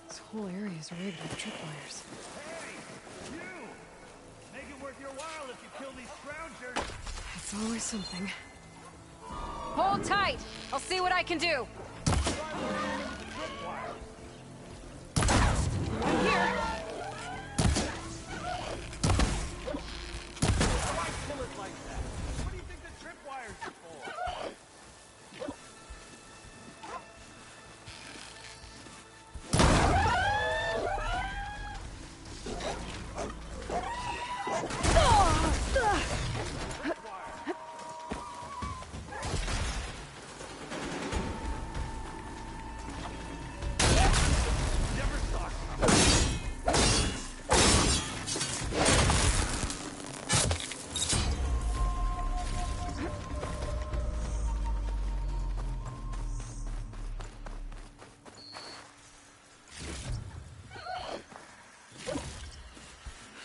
This whole area is rigged with tripwires. if you kill these scroungers. It's always something. Hold tight! I'll see what I can do! I'm here! Why kill it like that? What do you think the tripwires are for?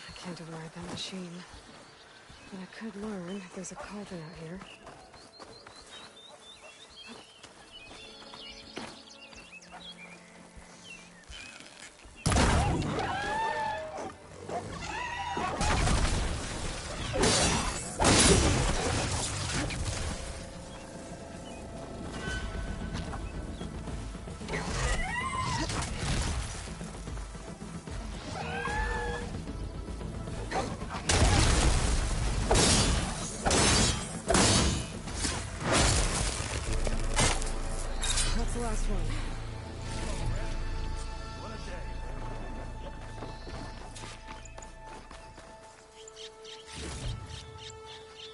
I can't override that machine. But I could learn if there's a cauldron out here. That's the last one. What a day.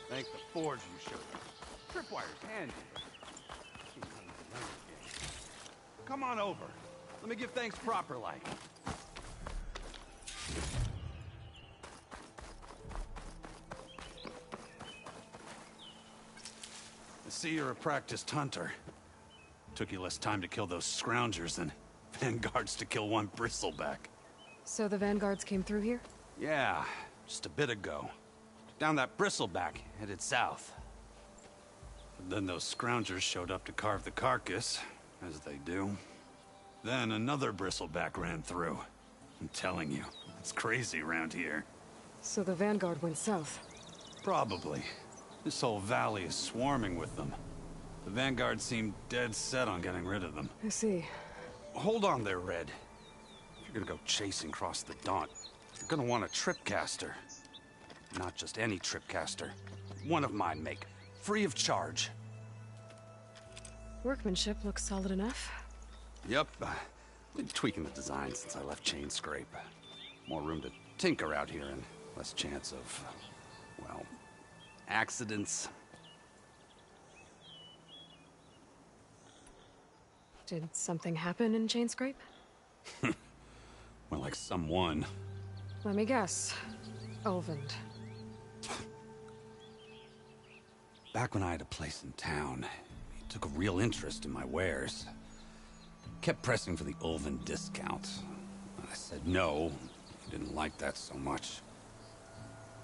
Thank the forge you showed us. Tripwire's handy. Come on over. Let me give thanks proper like. I see you're a practiced hunter. Took you less time to kill those scroungers than vanguards to kill one bristleback. So the vanguards came through here? Yeah, just a bit ago. Down that bristleback, headed south. But then those scroungers showed up to carve the carcass, as they do. Then another bristleback ran through. I'm telling you, it's crazy around here. So the vanguard went south? Probably. This whole valley is swarming with them. The vanguard seemed dead set on getting rid of them. I see. Hold on there, Red. If you're gonna go chasing across the Daunt, you're gonna want a tripcaster. Not just any tripcaster. One of mine make. Free of charge. Workmanship looks solid enough. Yep. Been tweaking the design since I left Chain Scrape. More room to tinker out here and less chance of, well, accidents. Did something happen in Chainscrape? Well, like someone. Let me guess. Ulvund. Back when I had a place in town, he took a real interest in my wares. Kept pressing for the Ulvund discount. I said no. He didn't like that so much.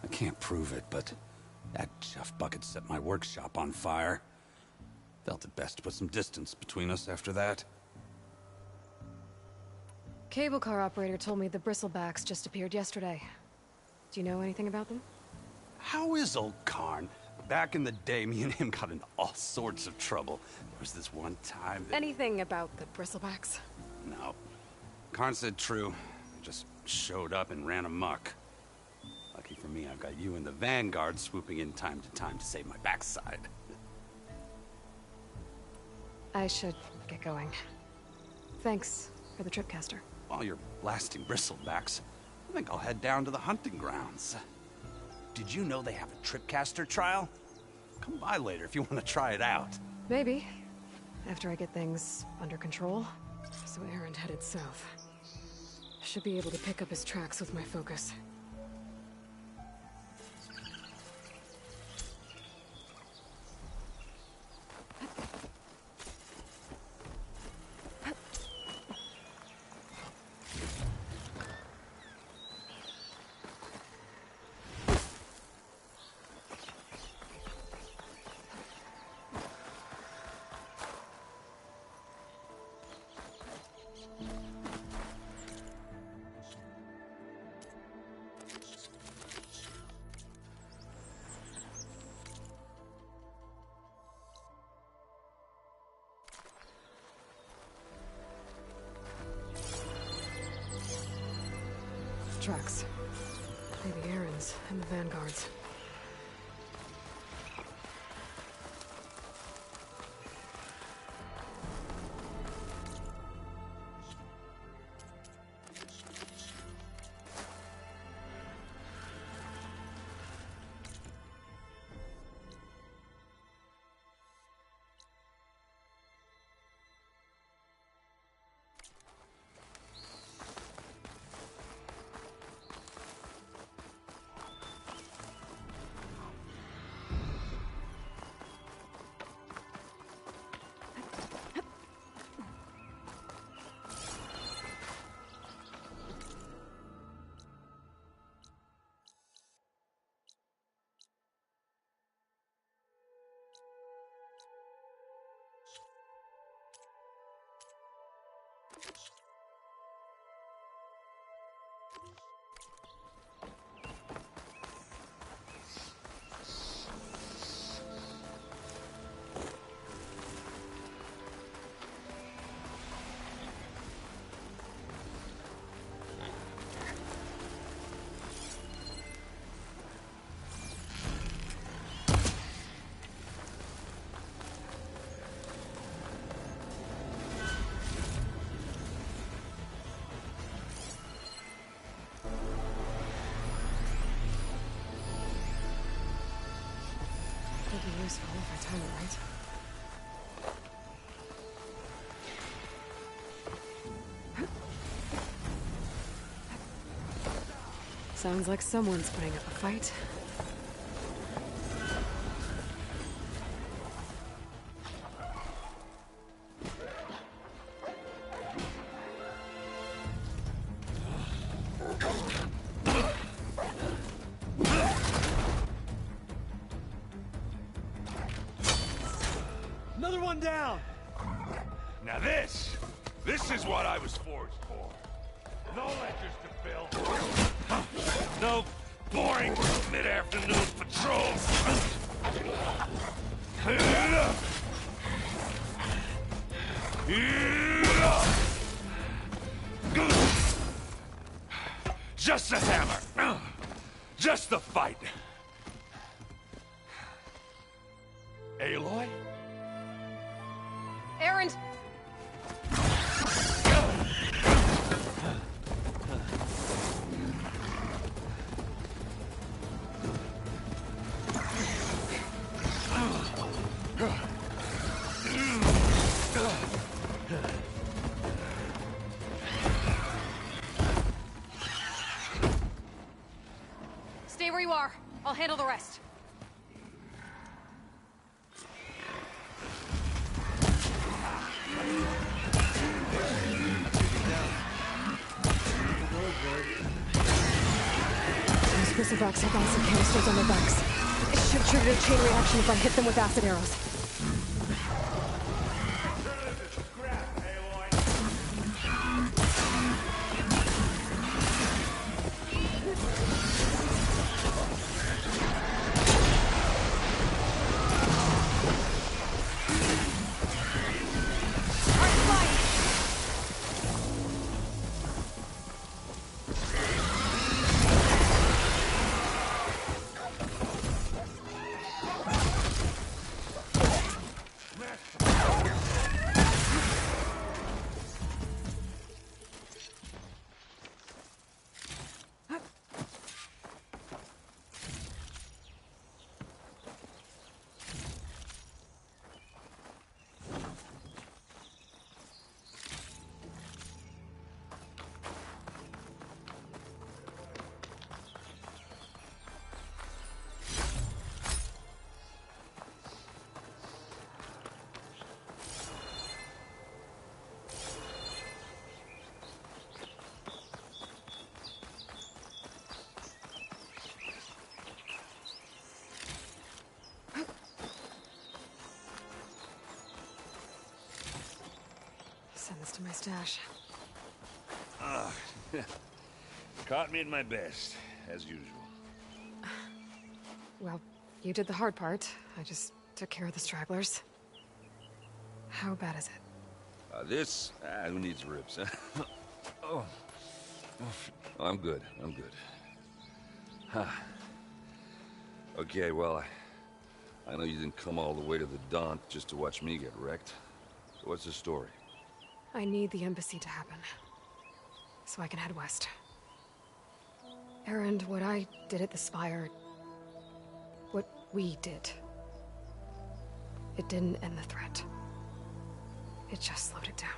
I can't prove it, but that chuff bucket set my workshop on fire. Felt it best to put some distance between us after that. Cable car operator told me the bristlebacks just appeared yesterday. Do you know anything about them? How is old Karn? Back in the day, me and him got into all sorts of trouble. There was this one time that... Anything about the bristlebacks? No. Karn said true. Just showed up and ran amok. Lucky for me, I've got you and the Vanguard swooping in time to save my backside. I should get going. Thanks for the tripcaster. While you're blasting bristlebacks, I think I'll head down to the hunting grounds. Did you know they have a tripcaster trial? Come by later if you want to try it out. Maybe. After I get things under control. So Erend headed south. Should be able to pick up his tracks with my focus. tracks. Maybe Aaron's and the Vanguard's. Could be useful if I time it right. Sounds like someone's putting up a fight. Another one down! Now this is what I was forged for. No ledgers to fill. No boring mid-afternoon patrols. Just a hammer. Just the fight. Aloy? Aaron! Stay where you are. I'll handle the rest. Those Crucifix have acid canisters on their backs. It should trigger a chain reaction if I hit them with acid arrows. Send this to my stash. Caught me at my best, as usual. Well, you did the hard part. I just took care of the stragglers. How bad is it? Who needs ribs, huh? Oh. I'm good. I'm good. Huh. Okay, well, I know you didn't come all the way to the Daunt just to watch me get wrecked. So what's the story? I need the embassy to happen, so I can head west. Erend, what I did at the Spire... what we did... it didn't end the threat. It just slowed it down.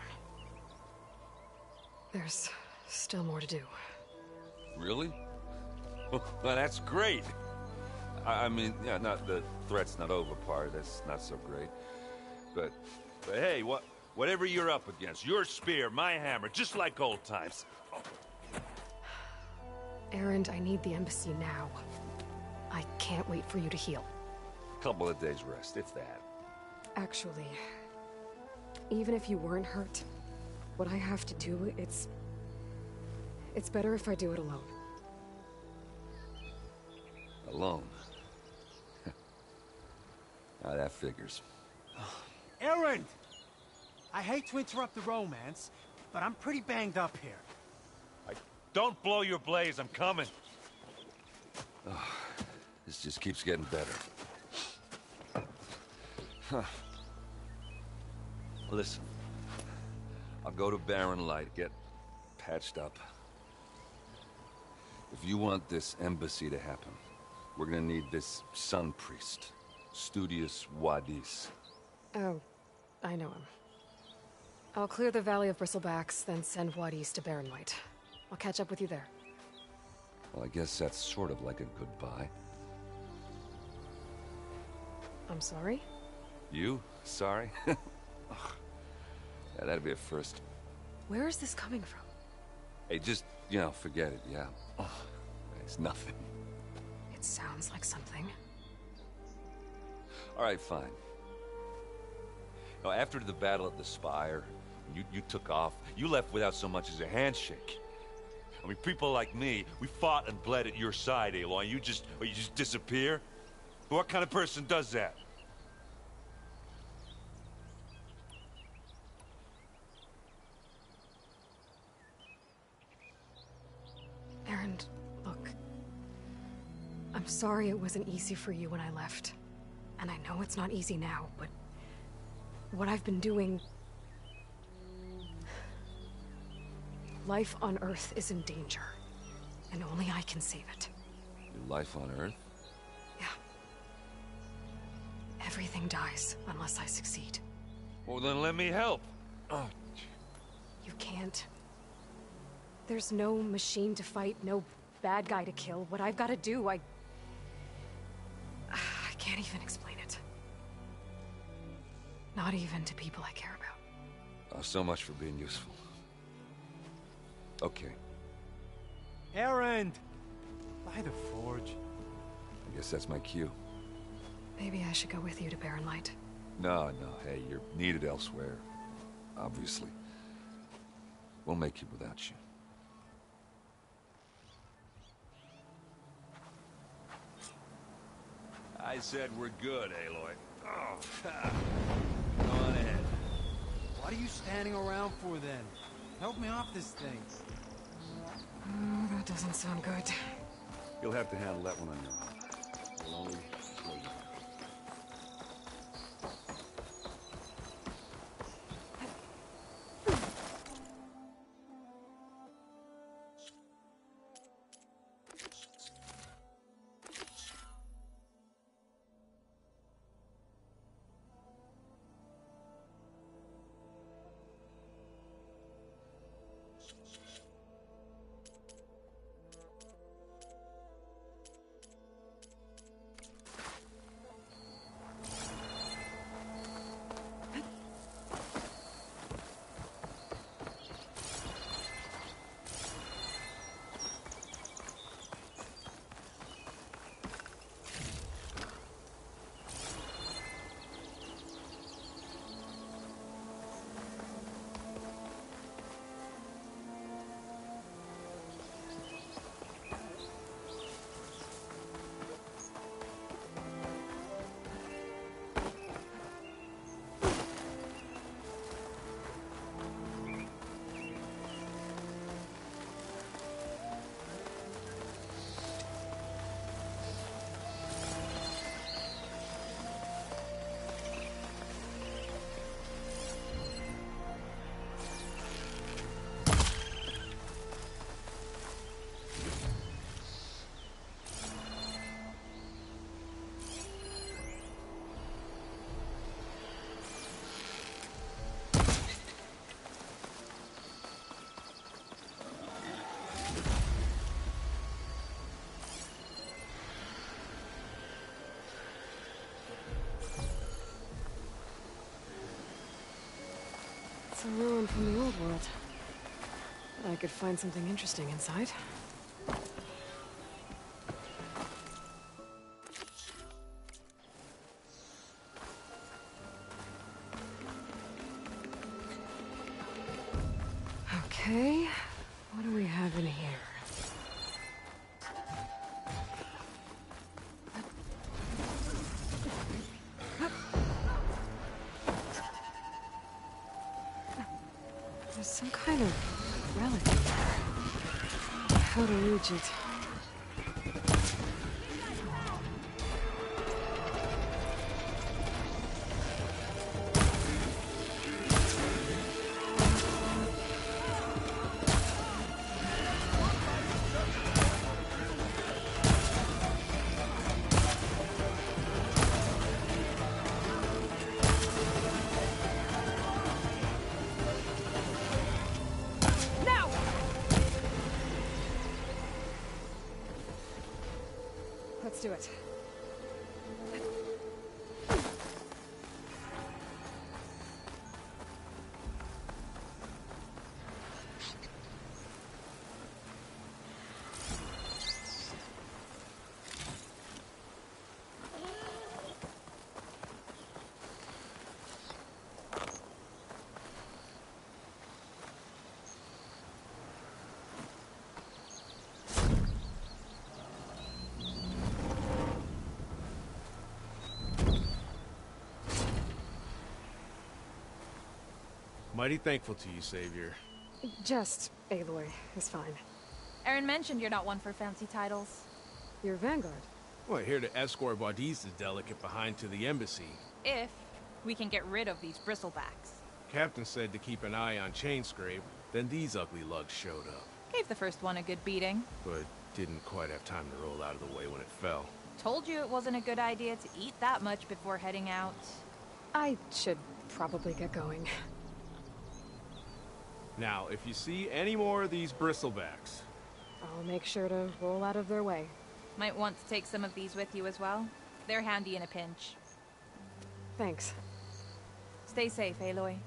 There's still more to do. Really? Well, that's great. I mean, yeah, not the threat's not over part. That's not so great. But hey, whatever you're up against, your spear, my hammer, just like old times. Erend, I need the embassy now. I can't wait for you to heal. Couple of days rest, if that. Actually, even if you weren't hurt, what I have to do, it's better if I do it alone. Alone? Now that figures. Erend! I hate to interrupt the romance, but I'm pretty banged up here. Don't blow your blaze, I'm coming. Oh, this just keeps getting better. Huh. Listen, I'll go to Barren Light, get patched up. If you want this embassy to happen, we're gonna need this Sun Priest, Studius Wadis. Oh, I know him. I'll clear the Valley of Bristlebacks, then send Wadis to Barren Light. I'll catch up with you there. Well, I guess that's sort of like a goodbye. I'm sorry? You? Sorry? Ugh. Yeah, that'd be a first. Where is this coming from? Hey, just, forget it, yeah. Ugh. It's nothing. It sounds like something. All right, fine. After the battle at the Spire, you took off, you left without so much as a handshake. I mean, people like me, we fought and bled at your side, Aloy. You just disappear? What kind of person does that? Erend, look. I'm sorry it wasn't easy for you when I left. And I know it's not easy now, but... what I've been doing... life on Earth is in danger. And only I can save it. Your life on Earth? Yeah. Everything dies unless I succeed. Well, then let me help. Oh. You can't. There's no machine to fight, no bad guy to kill. What I've got to do, I can't even explain it. Not even to people I care about. Oh, so much for being useful. Okay. Erend! By the Forge. I guess that's my cue. Maybe I should go with you to Barren Light. No, hey, you're needed elsewhere. Obviously. We'll make it without you. I said we're good, Aloy. Oh, go on ahead. What are you standing around for, then? Help me off this thing. Oh, that doesn't sound good. You'll have to handle that one on your own. We'll only slow you down. a ruin from the old world. Bet I could find something interesting inside. Okay, what do we have in here? There's some kind of relic in there. How to reach it? Let's do it. Mighty thankful to you, Savior. Just Aloy is fine. Aaron mentioned you're not one for fancy titles. You're Vanguard. Well, here to escort Wadis's delegate behind to the embassy. If we can get rid of these bristlebacks. Captain said to keep an eye on Chainscrape, then these ugly lugs showed up. Gave the first one a good beating. But didn't quite have time to roll out of the way when it fell. Told you it wasn't a good idea to eat that much before heading out. I should probably get going. Now, if you see any more of these bristlebacks... I'll make sure to roll out of their way. Might want to take some of these with you as well. They're handy in a pinch. Thanks. Stay safe, Aloy.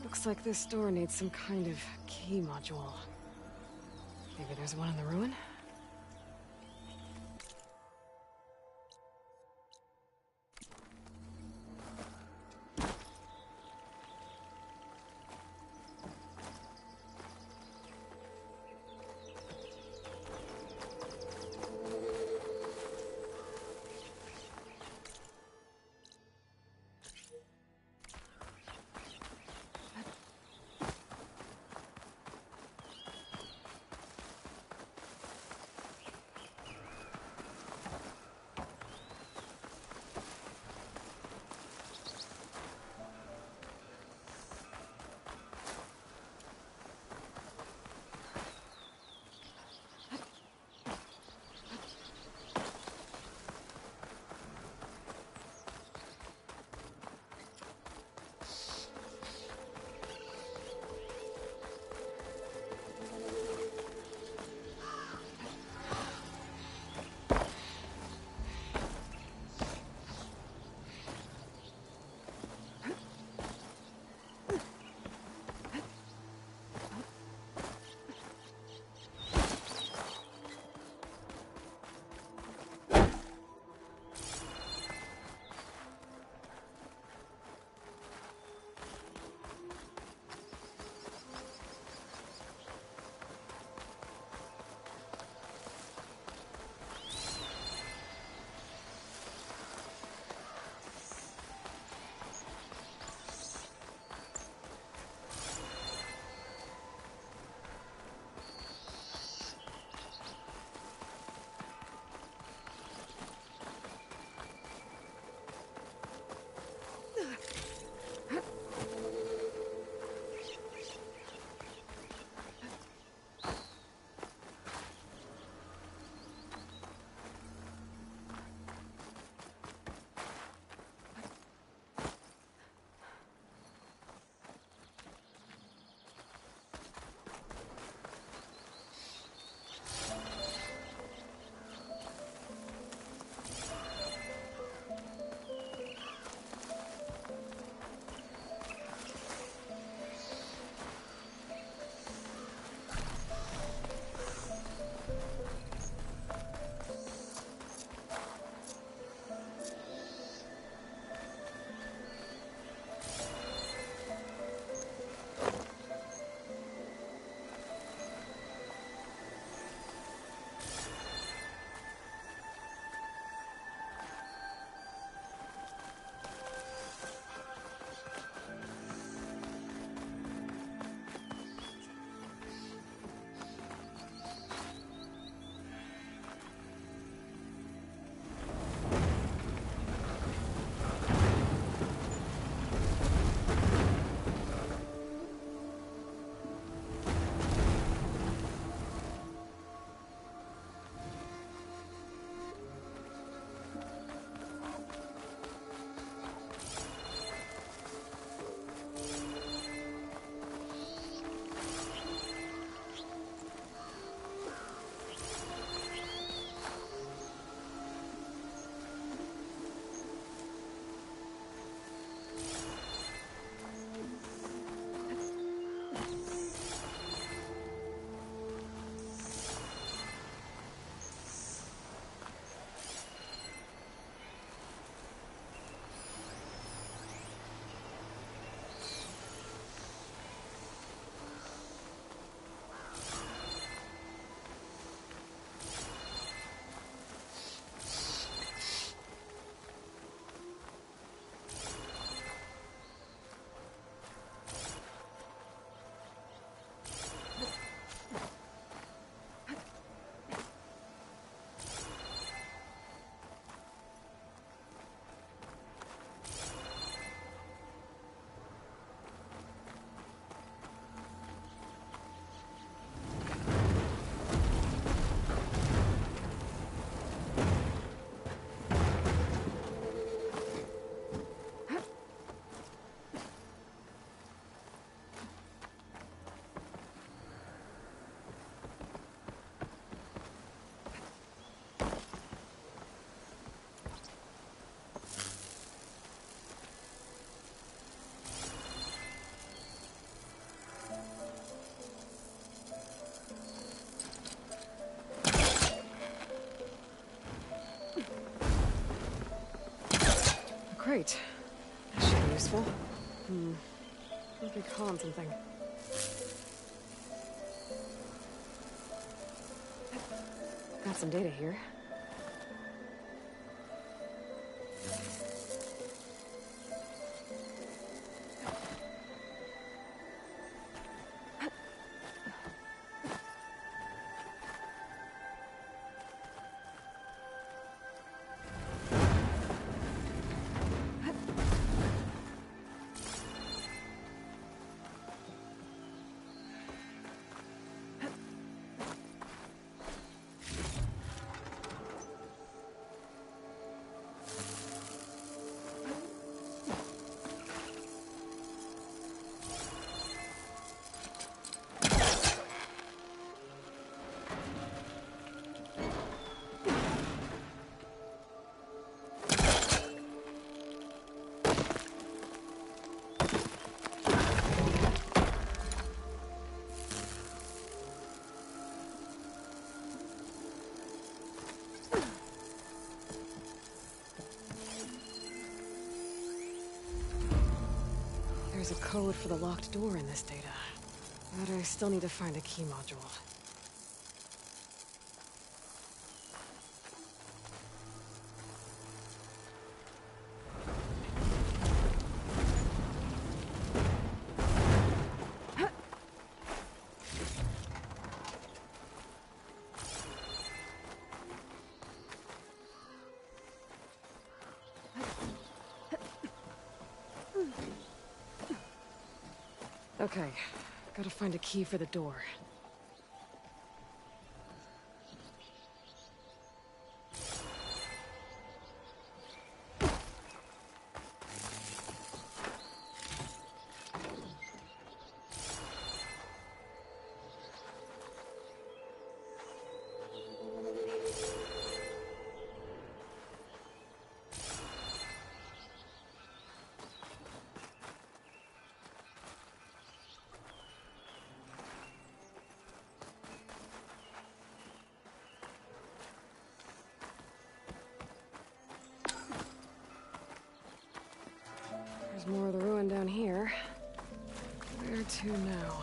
Looks like this door needs some kind of key module. Maybe there's one in the ruin? crate. That should be useful. Look at calling something. Got some data here. There's a code for the locked door in this data. But I still need to find a key module. Okay, gotta find a key for the door. There's more of the ruin down here. Where to now?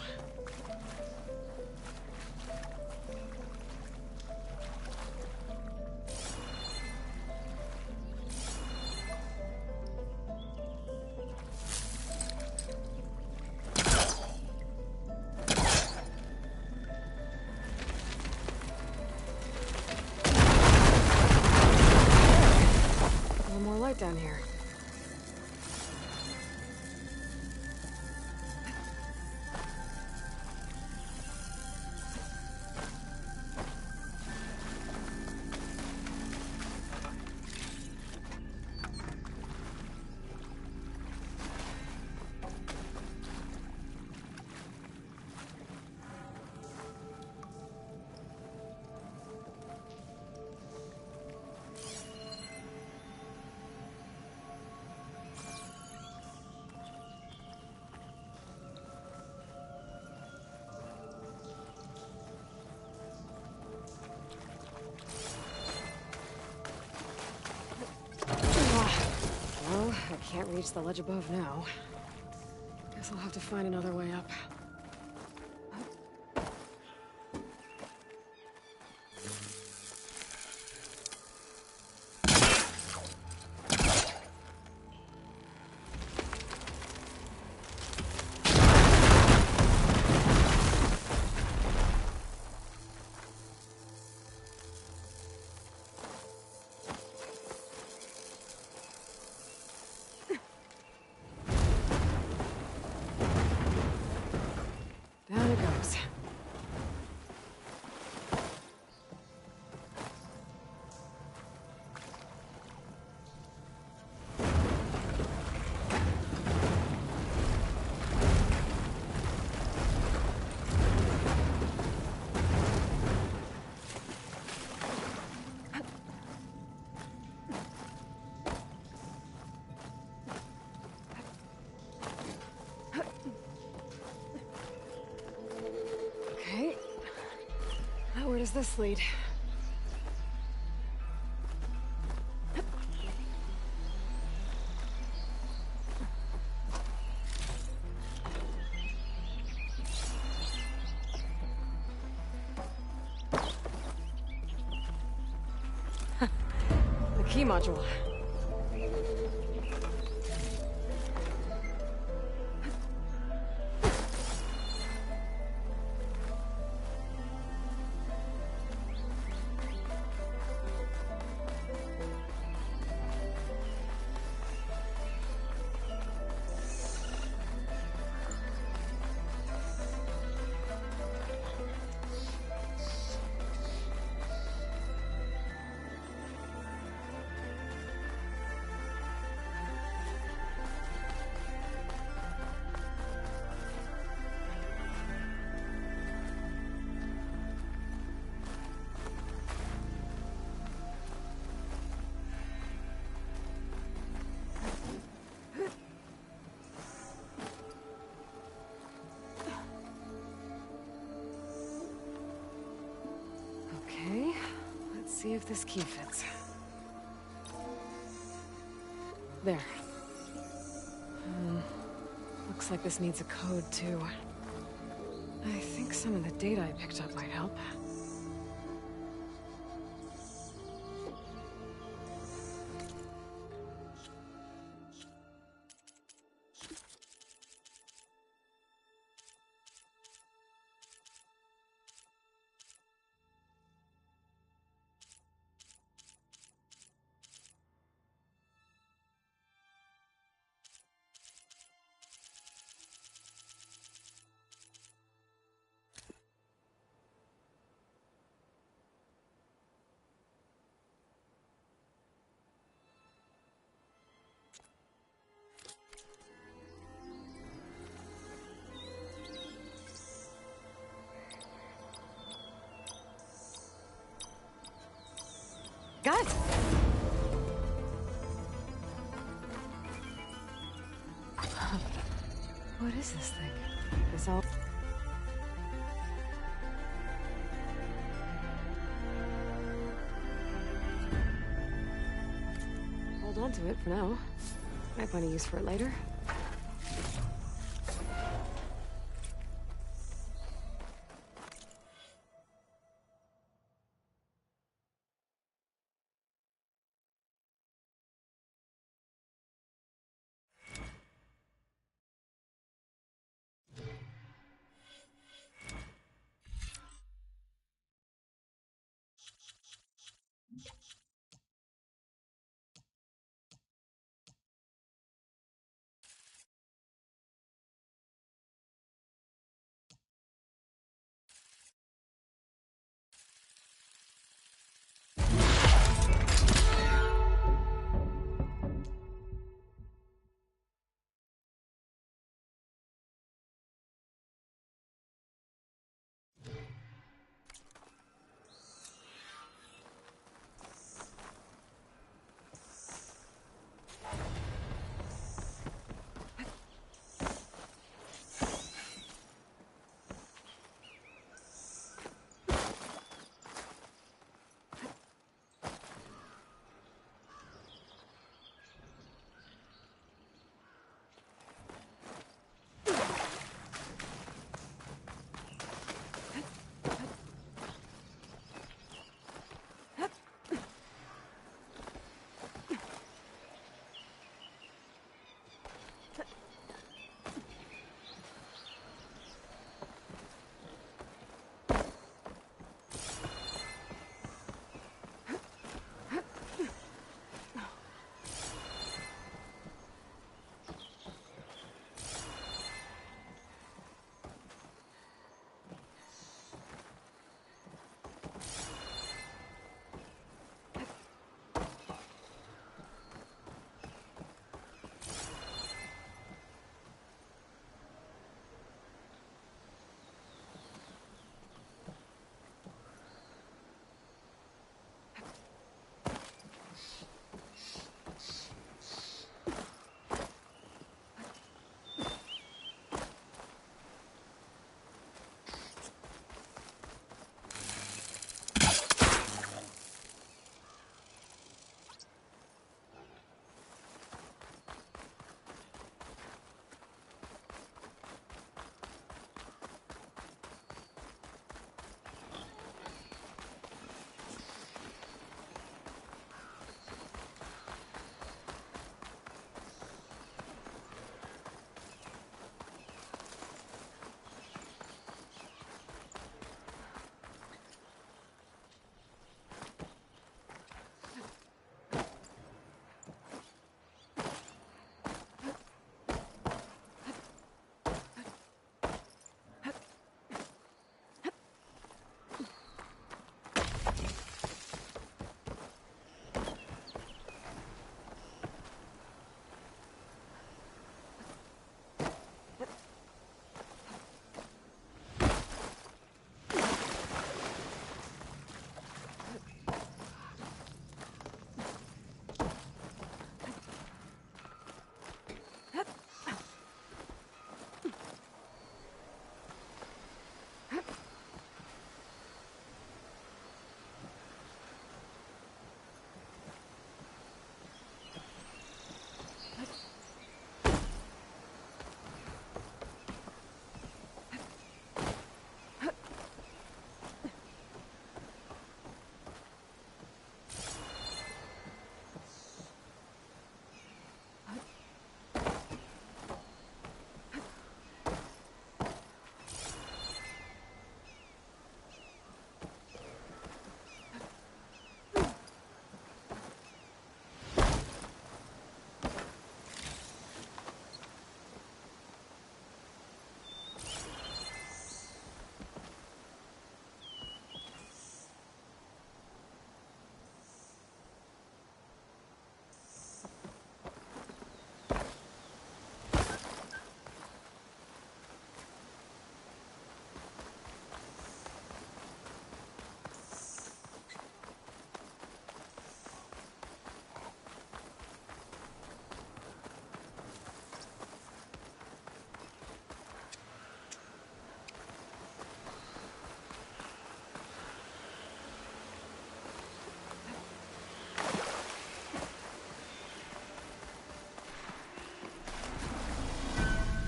A little more light down here. Well, I can't reach the ledge above now. Guess I'll have to find another way up. Down it goes. Okay. Now where does this lead? key module. Okay, let's see if this key fits. There. Looks like this needs a code, too. I think some of the data I picked up might help. Got it! What is this thing? This all... Hold on to it for now. Might find a use for it later.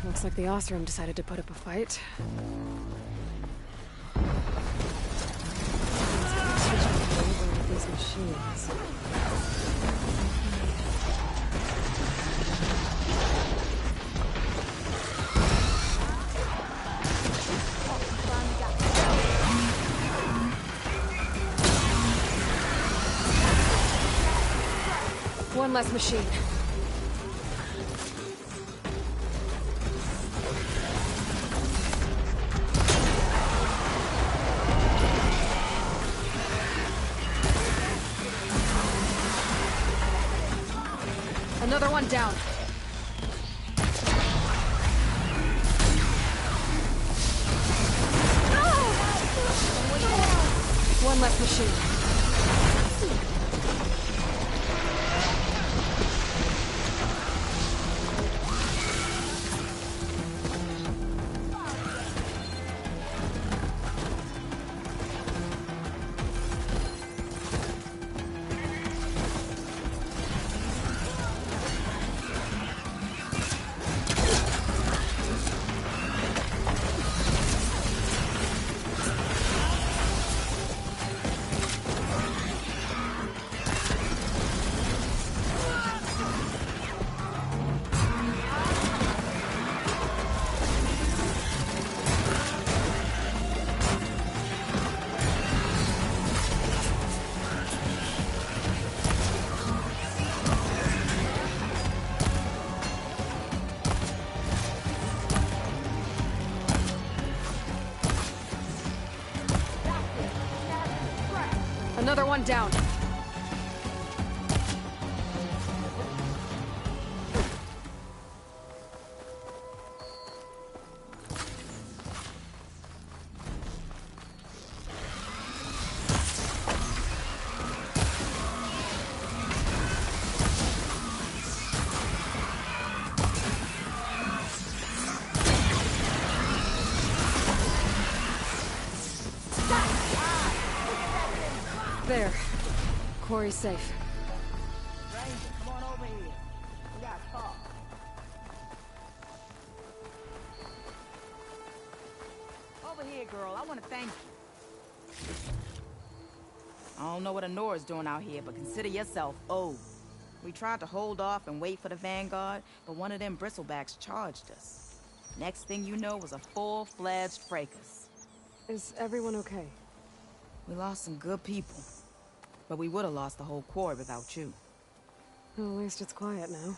Looks like the Osram decided to put up a fight. These machines. One less machine. Another one down. One less machine. Another one down. There. Quarry's safe. Ranger, come on over here. We got a talk. Over here, girl. I want to thank you. I don't know what Honora's doing out here, but consider yourself owed. We tried to hold off and wait for the Vanguard, but one of them bristlebacks charged us. Next thing you know was a full-fledged fracas. Is everyone okay? We lost some good people. But we would have lost the whole quarry without you. Well, at least it's quiet now.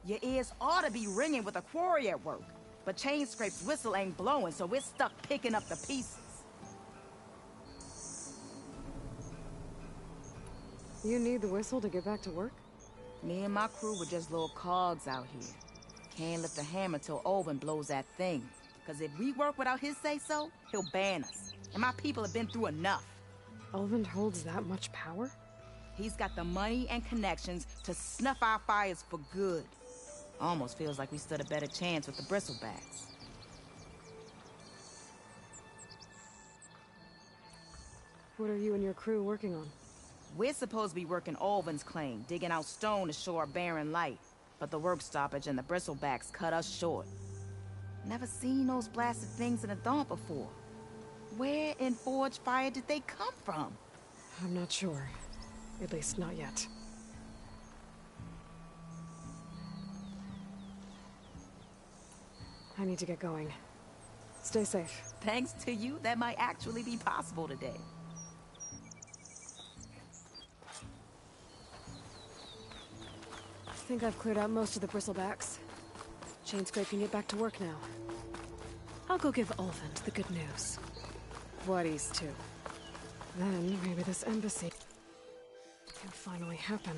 Your ears ought to be ringing with a quarry at work. But Chainscrape's whistle ain't blowing, so we're stuck picking up the pieces. You need the whistle to get back to work? Me and my crew were just little cogs out here. Can't lift a hammer till Olvin blows that thing. Cause if we work without his say-so, he'll ban us. And my people have been through enough. Ulvund holds that much power? He's got the money and connections to snuff our fires for good. Almost feels like we stood a better chance with the bristlebacks. What are you and your crew working on? We're supposed to be working Olvin's claim, digging out stone to show our barren light. But the work stoppage and the bristlebacks cut us short. Never seen those blasted things in a dawn before. Where in Forge Fire did they come from? I'm not sure. At least not yet. I need to get going. Stay safe. Thanks to you, that might actually be possible today. I think I've cleared out most of the bristlebacks. Chainscrape can get back to work now. I'll go give Ulvund the good news. What he's to. Then maybe this embassy can finally happen.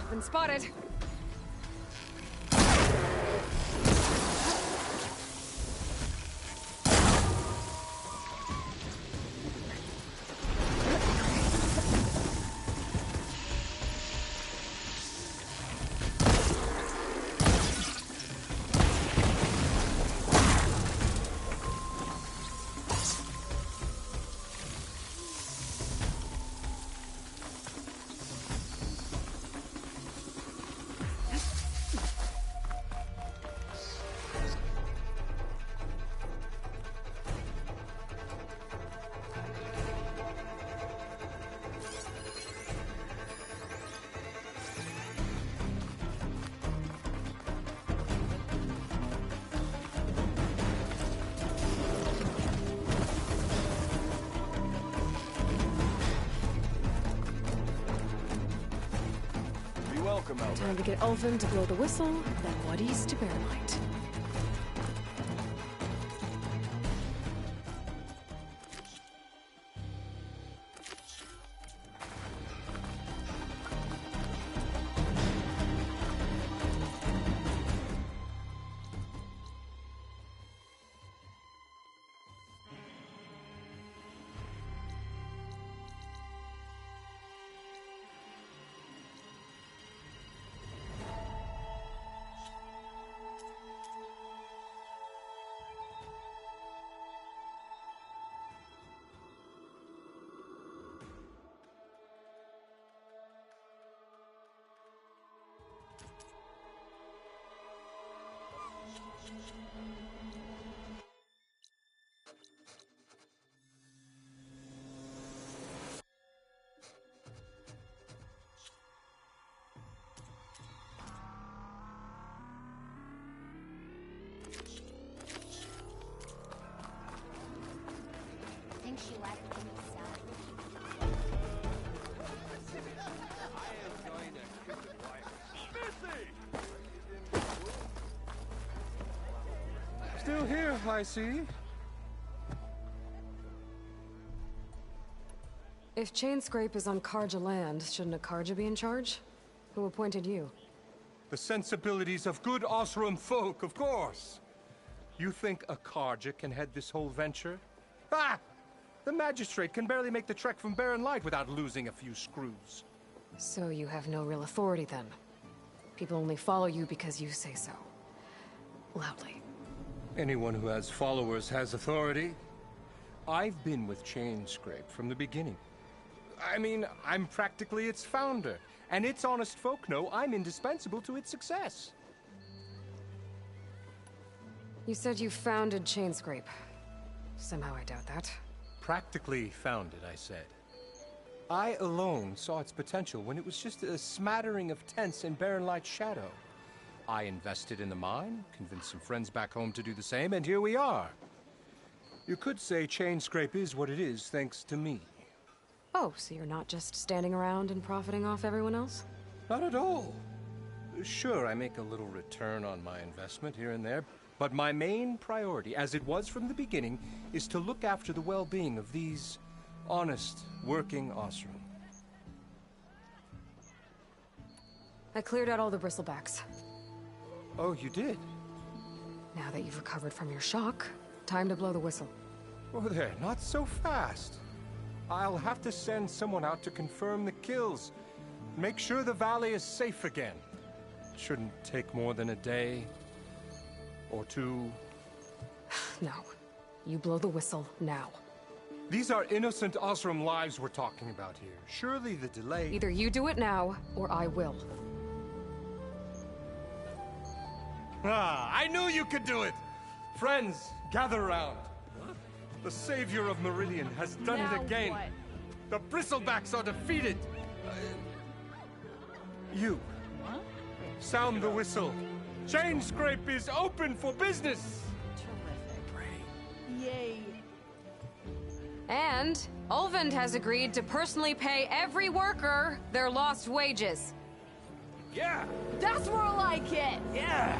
Been spotted. Time to get Ulfin to blow the whistle, then Wadis to Bearlight. Think she liked the new sound. Still here, I see. If Chainscrape is on Karja land, shouldn't a Karja be in charge? Who appointed you? The sensibilities of good Osram folk, of course. You think a Karja can head this whole venture? Ah! The magistrate can barely make the trek from Barren Light without losing a few screws. So you have no real authority then? People only follow you because you say so. Loudly. Anyone who has followers has authority. I've been with Chainscrape from the beginning. I mean, I'm practically its founder, and its honest folk know I'm indispensable to its success. You said you founded Chainscrape. Somehow I doubt that. Practically founded, I said. I alone saw its potential when it was just a smattering of tents in Barren Light's shadow. I invested in the mine, convinced some friends back home to do the same, and here we are. You could say Chainscrape is what it is thanks to me. Oh, so you're not just standing around and profiting off everyone else? Not at all. Sure, I make a little return on my investment here and there, but my main priority, as it was from the beginning, is to look after the well-being of these honest, working Osram. I cleared out all the bristlebacks. Oh, you did? Now that you've recovered from your shock, time to blow the whistle. Oh there, not so fast. I'll have to send someone out to confirm the kills. Make sure the valley is safe again. Shouldn't take more than a day. Or two. No. You blow the whistle now. These are innocent Osram lives we're talking about here. Surely the delay... Either you do it now, or I will. Ah, I knew you could do it! Friends, gather round. The savior of Meridian has done it again. What? The Bristlebacks are defeated. You. Huh? Sound the whistle. Chainscrape is open for business. Terrific. Yay. And Ulvund has agreed to personally pay every worker their lost wages. Yeah! That's more like it! Yeah!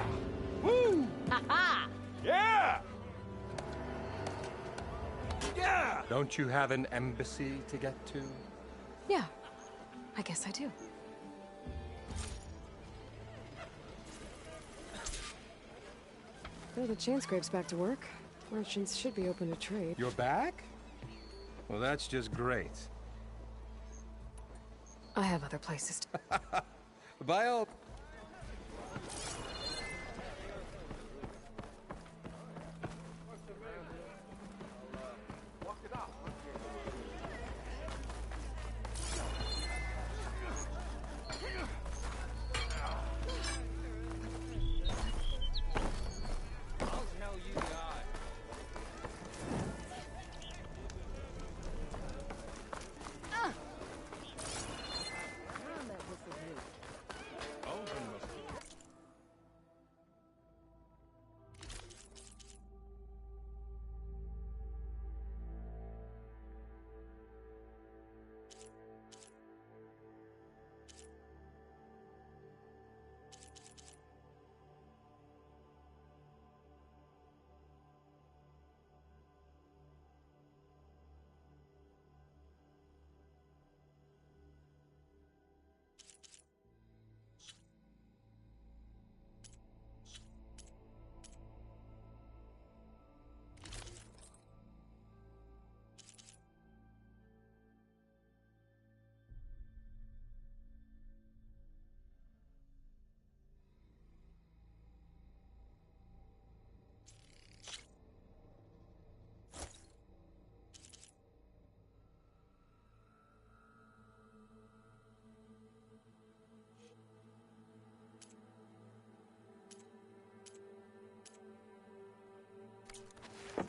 Woo! Ha-ha! Yeah! Yeah! Don't you have an embassy to get to? Yeah, I guess I do. Well, the Chainscrape's back to work. Merchants should be open to trade. You're back? Well, that's just great. I have other places to... By all...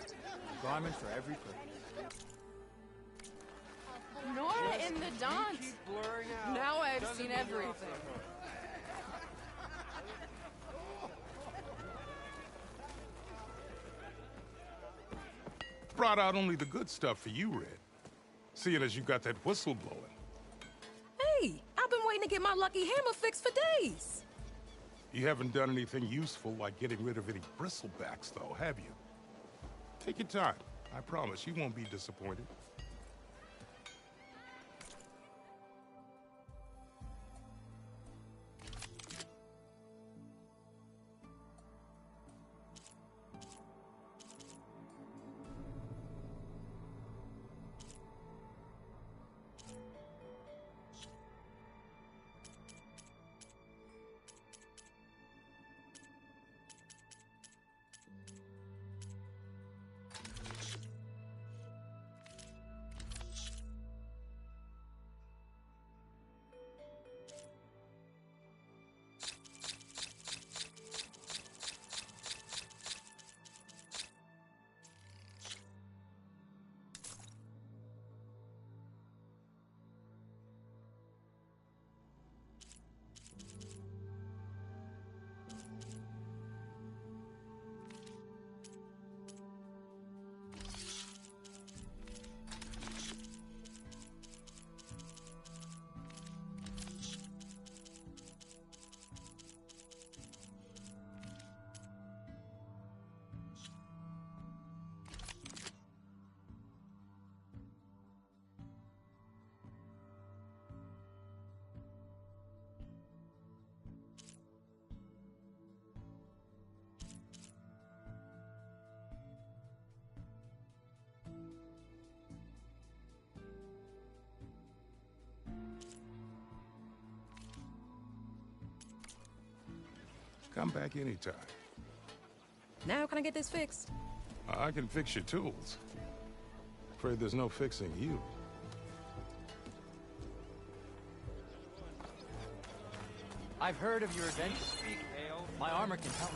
A garment for every purpose. Nora in the dance. Now I've seen everything. Brought out only the good stuff for you, Red. Seeing as you got that whistle blowing. Hey, I've been waiting to get my lucky hammer fixed for days. You haven't done anything useful like getting rid of any bristlebacks, though, have you? Take your time. I promise you won't be disappointed. Come back anytime. Now can I get this fixed? I can fix your tools. Afraid there's no fixing you. I've heard of your adventures. My armor can help.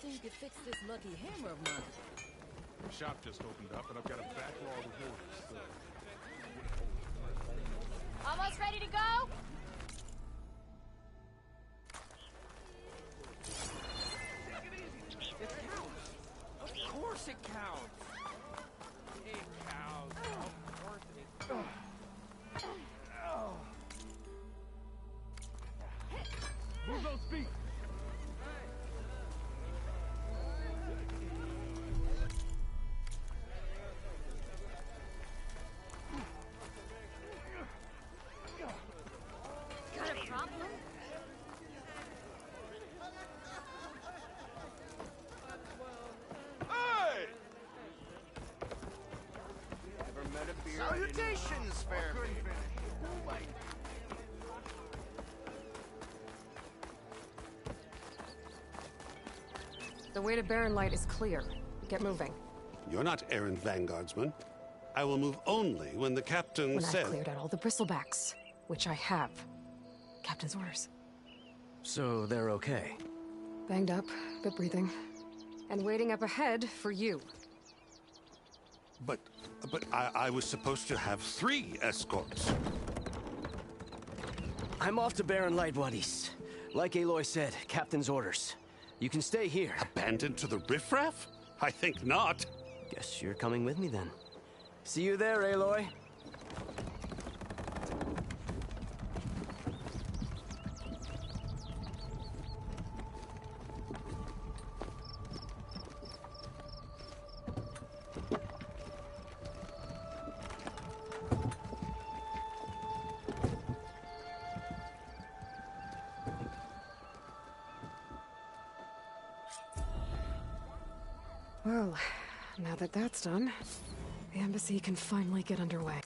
You could fix this lucky hammer of mine. The shop just opened up, and I've got a backlog of orders. speak. Got a problem? Hey! Never met a beard. Salutations, fair maiden. The way to Barren Light is clear. Get moving. You're not errant vanguardsman. I will move only when the captain When says... I've cleared out all the bristlebacks, which I have. Captain's orders. So they're okay? Banged up, but breathing. And waiting up ahead for you. But I was supposed to have 3 escorts. I'm off to Barren Light, Wadis. Like Aloy said, Captain's orders. You can stay here. Abandoned to the riffraff? I think not. Guess you're coming with me then. See you there, Aloy. Well, now that that's done, the embassy can finally get underway.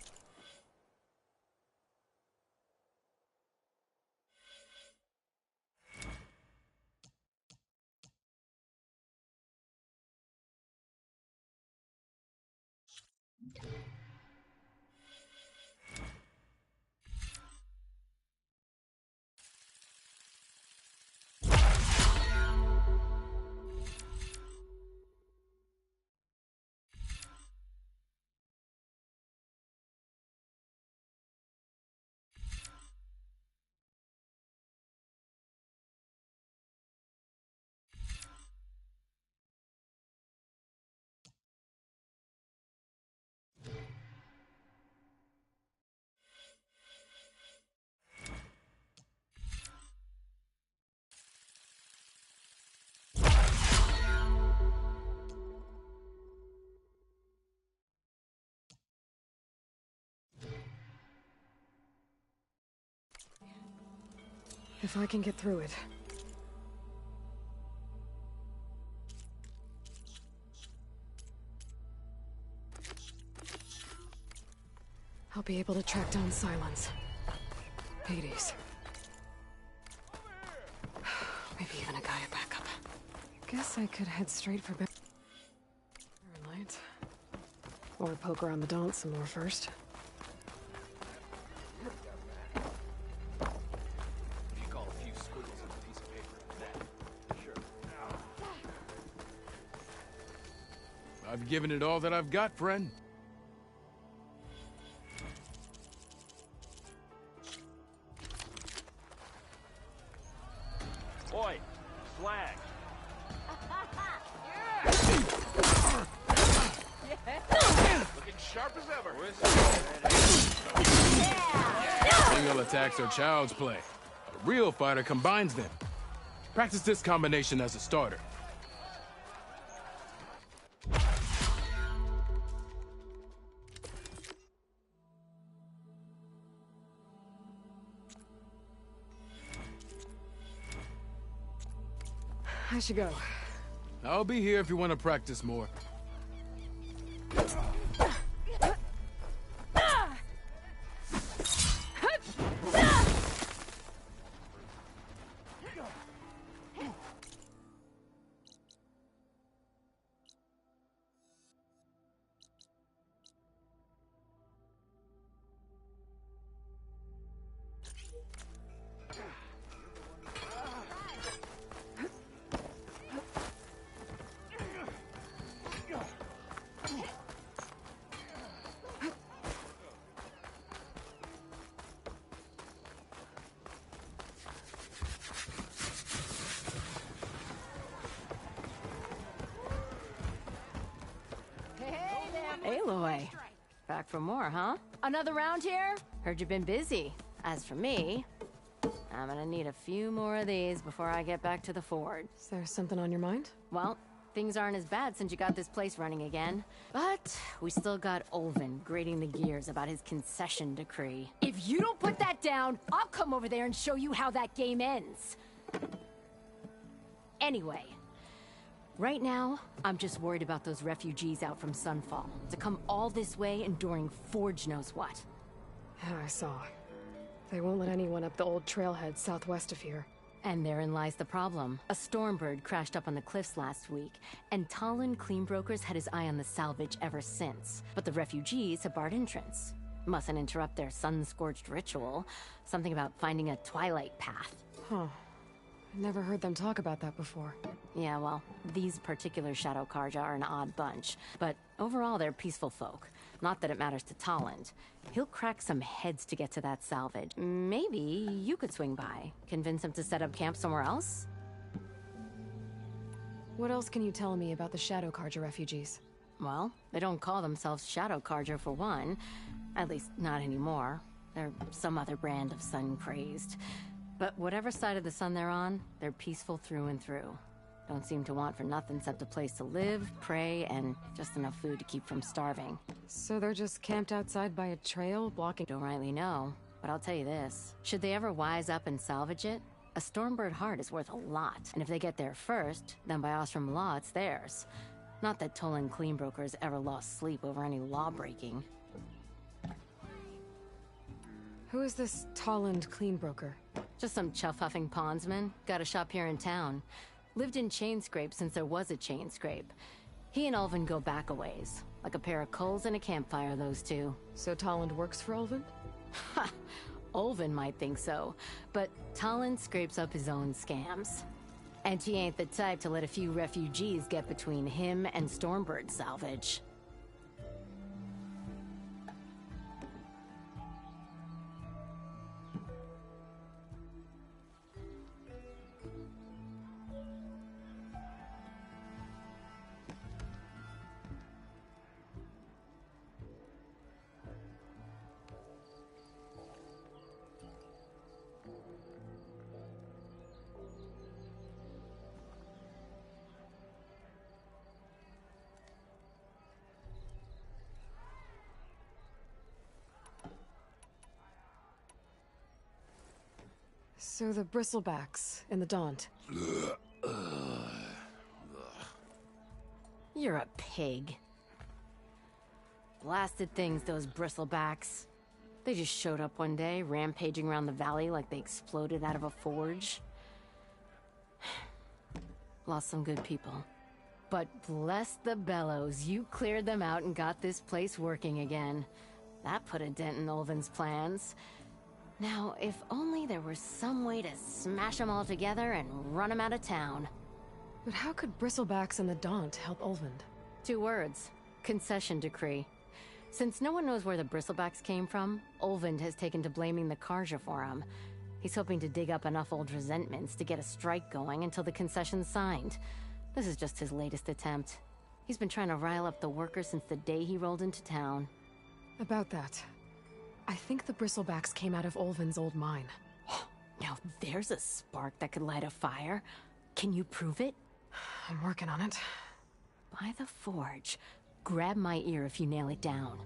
If I can get through it. I'll be able to track down Silence. Hades. Maybe even a Gaia backup. Guess I could head straight for Barren Light. Or poke around the Daunt some more first. I've given it all that I've got, friend. Oi, flag. Looking sharp as ever. Single attacks are child's play. A real fighter combines them. Practice this combination as a starter. I should go. I'll be here if you want to practice more. Aloy. Back for more, huh? Another round here? Heard you've been busy. As for me, I'm gonna need a few more of these before I get back to the fort. Is there something on your mind? Well, things aren't as bad since you got this place running again. But we still got Olvin grating the gears about his concession decree. If you don't put that down, I'll come over there and show you how that game ends. Anyway, right now, I'm just worried about those refugees out from Sunfall. To come all this way enduring Forge knows what. Yeah, I saw. They won't let anyone up the old trailhead southwest of here. And therein lies the problem. A Stormbird crashed up on the cliffs last week, and Talon Cleanbrokers had his eye on the salvage ever since. But the refugees have barred entrance. Mustn't interrupt their sun-scorched ritual. Something about finding a twilight path. Huh. I never heard them talk about that before. Yeah, well, these particular Shadow Karja are an odd bunch, but overall they're peaceful folk. Not that it matters to Talland. He'll crack some heads to get to that salvage. Maybe you could swing by, convince him to set up camp somewhere else? What else can you tell me about the Shadow Karja refugees? Well, they don't call themselves Shadow Karja for one. At least, not anymore. They're some other brand of sun-crazed. But whatever side of the sun they're on, they're peaceful through and through. Don't seem to want for nothing except a place to live, pray, and just enough food to keep from starving. So they're just camped outside by a trail, blocking... Don't rightly know, but I'll tell you this. Should they ever wise up and salvage it, a Stormbird heart is worth a lot. And if they get there first, then by Ostrom law, it's theirs. Not that Tolan Cleanbrokers ever lost sleep over any law-breaking. Who is this Talland Cleanbroker? Just some chuff-huffing pondsman. Got a shop here in town. Lived in Chainscrape since there was a Chainscrape. He and Ulvin go back a ways. Like a pair of coals and a campfire, those two. So Talland works for Ulvin? Ha! Ulvin might think so, but Talland scrapes up his own scams. And he ain't the type to let a few refugees get between him and Stormbird salvage. So the Bristlebacks in the Daunt. You're a pig. Blasted things, those Bristlebacks. They just showed up one day, rampaging around the valley like they exploded out of a forge. Lost some good people. But bless the bellows, you cleared them out and got this place working again. That put a dent in Ulvin's plans. Now, if only there was some way to smash them all together and run them out of town. But how could Bristlebacks and the Daunt help Ulvin? 2 words. Concession decree. Since no one knows where the Bristlebacks came from, Ulvin has taken to blaming the Karja for them. He's hoping to dig up enough old resentments to get a strike going until the concession's signed. This is just his latest attempt. He's been trying to rile up the workers since the day he rolled into town. About that, I think the Bristlebacks came out of Ulvin's old mine. Now there's a spark that could light a fire. Can you prove it? I'm working on it. By the forge. Grab my ear if you nail it down.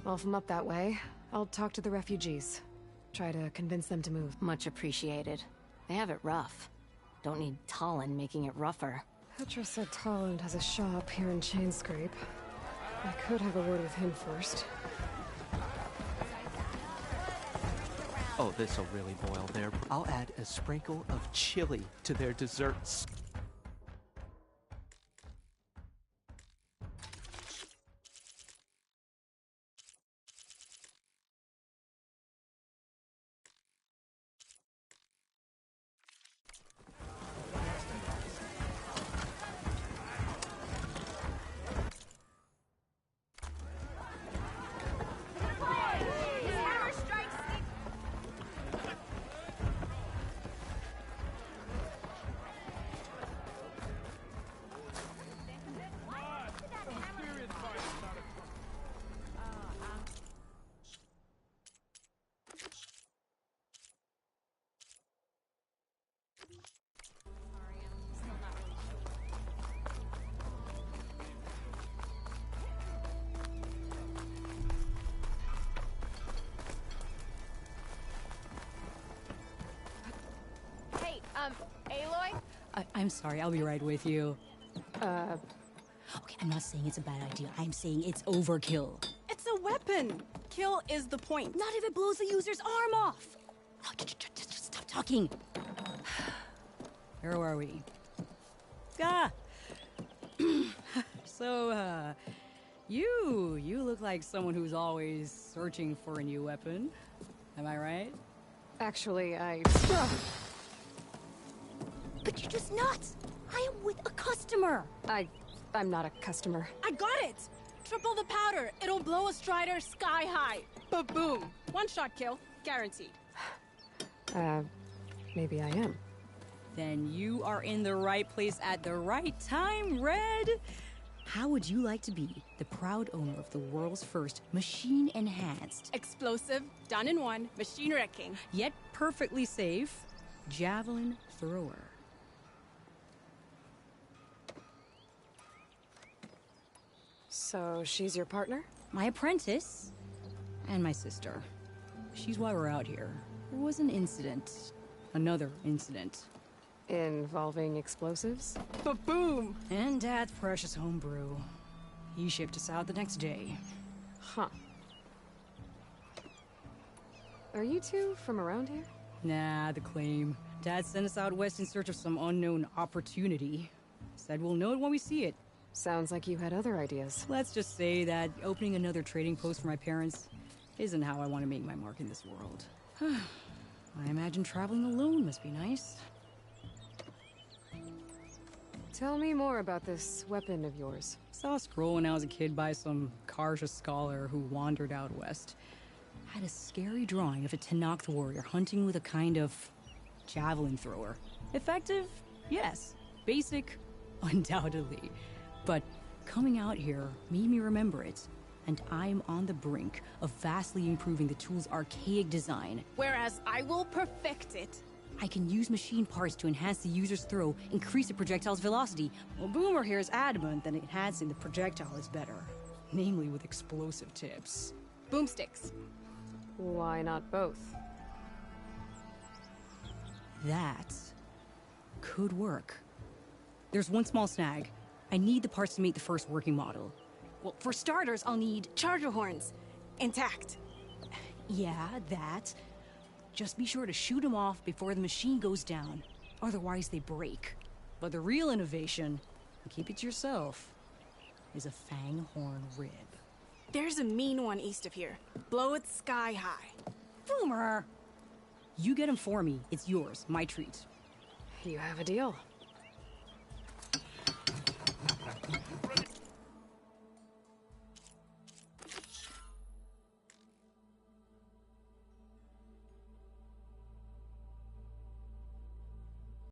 Well, if I'm up that way, I'll talk to the refugees. Try to convince them to move. Much appreciated. They have it rough. Don't need Talon making it rougher. Petra said Talland has a shop here in Chainscrape. I could have a word with him first. Oh, this'll really boil their... I'll add a sprinkle of chili to their desserts. Aloy? I'm sorry, I'll be right with you. Okay, I'm not saying it's a bad idea. I'm saying it's overkill. It's a weapon. Kill is the point. Not if it blows the user's arm off. Oh, just stop talking. Where are we? So, you look like someone who's always searching for a new weapon. Am I right? Actually, But you're just nuts! I am with a customer! I'm not a customer. I got it! Triple the powder. It'll blow a Strider sky high. Ba-boom. One shot kill. Guaranteed. Maybe I am. Then you are in the right place at the right time, Red! How would you like to be the proud owner of the world's first machine-enhanced, Explosive, done in one, machine wrecking, yet perfectly safe, javelin thrower? So she's your partner? My apprentice, and my sister. She's why we're out here. There was an incident. Another incident. Involving explosives? Ba-boom! And Dad's precious homebrew. He shipped us out the next day. Huh. Are you two from around here? Nah, the claim. Dad sent us out west in search of some unknown opportunity. Said we'll know it when we see it. Sounds like you had other ideas. Let's just say that opening another trading post for my parents isn't how I want to make my mark in this world. I imagine traveling alone must be nice. Tell me more about this weapon of yours. Saw a scroll when I was a kid by some Karja scholar who wandered out west. Had a scary drawing of a Tenakth warrior hunting with a kind of javelin thrower. Effective? Yes. Basic? Undoubtedly. But coming out here made me remember it. And I'm on the brink of vastly improving the tool's archaic design. Whereas I will perfect it. I can use machine parts to enhance the user's throw, increase the projectile's velocity. Well, Boomer here is adamant that enhancing the projectile is better. Namely with explosive tips. Boomsticks. Why not both? That could work. There's one small snag. I need the parts to make the first working model. Well, for starters, I'll need charger horns. Intact. Yeah, that. Just be sure to shoot them off before the machine goes down. Otherwise, they break. But the real innovation, and keep it to yourself, is a fang horn rib. There's a mean one east of here. Blow it sky high. Boomer! You get him for me. It's yours. My treat. You have a deal.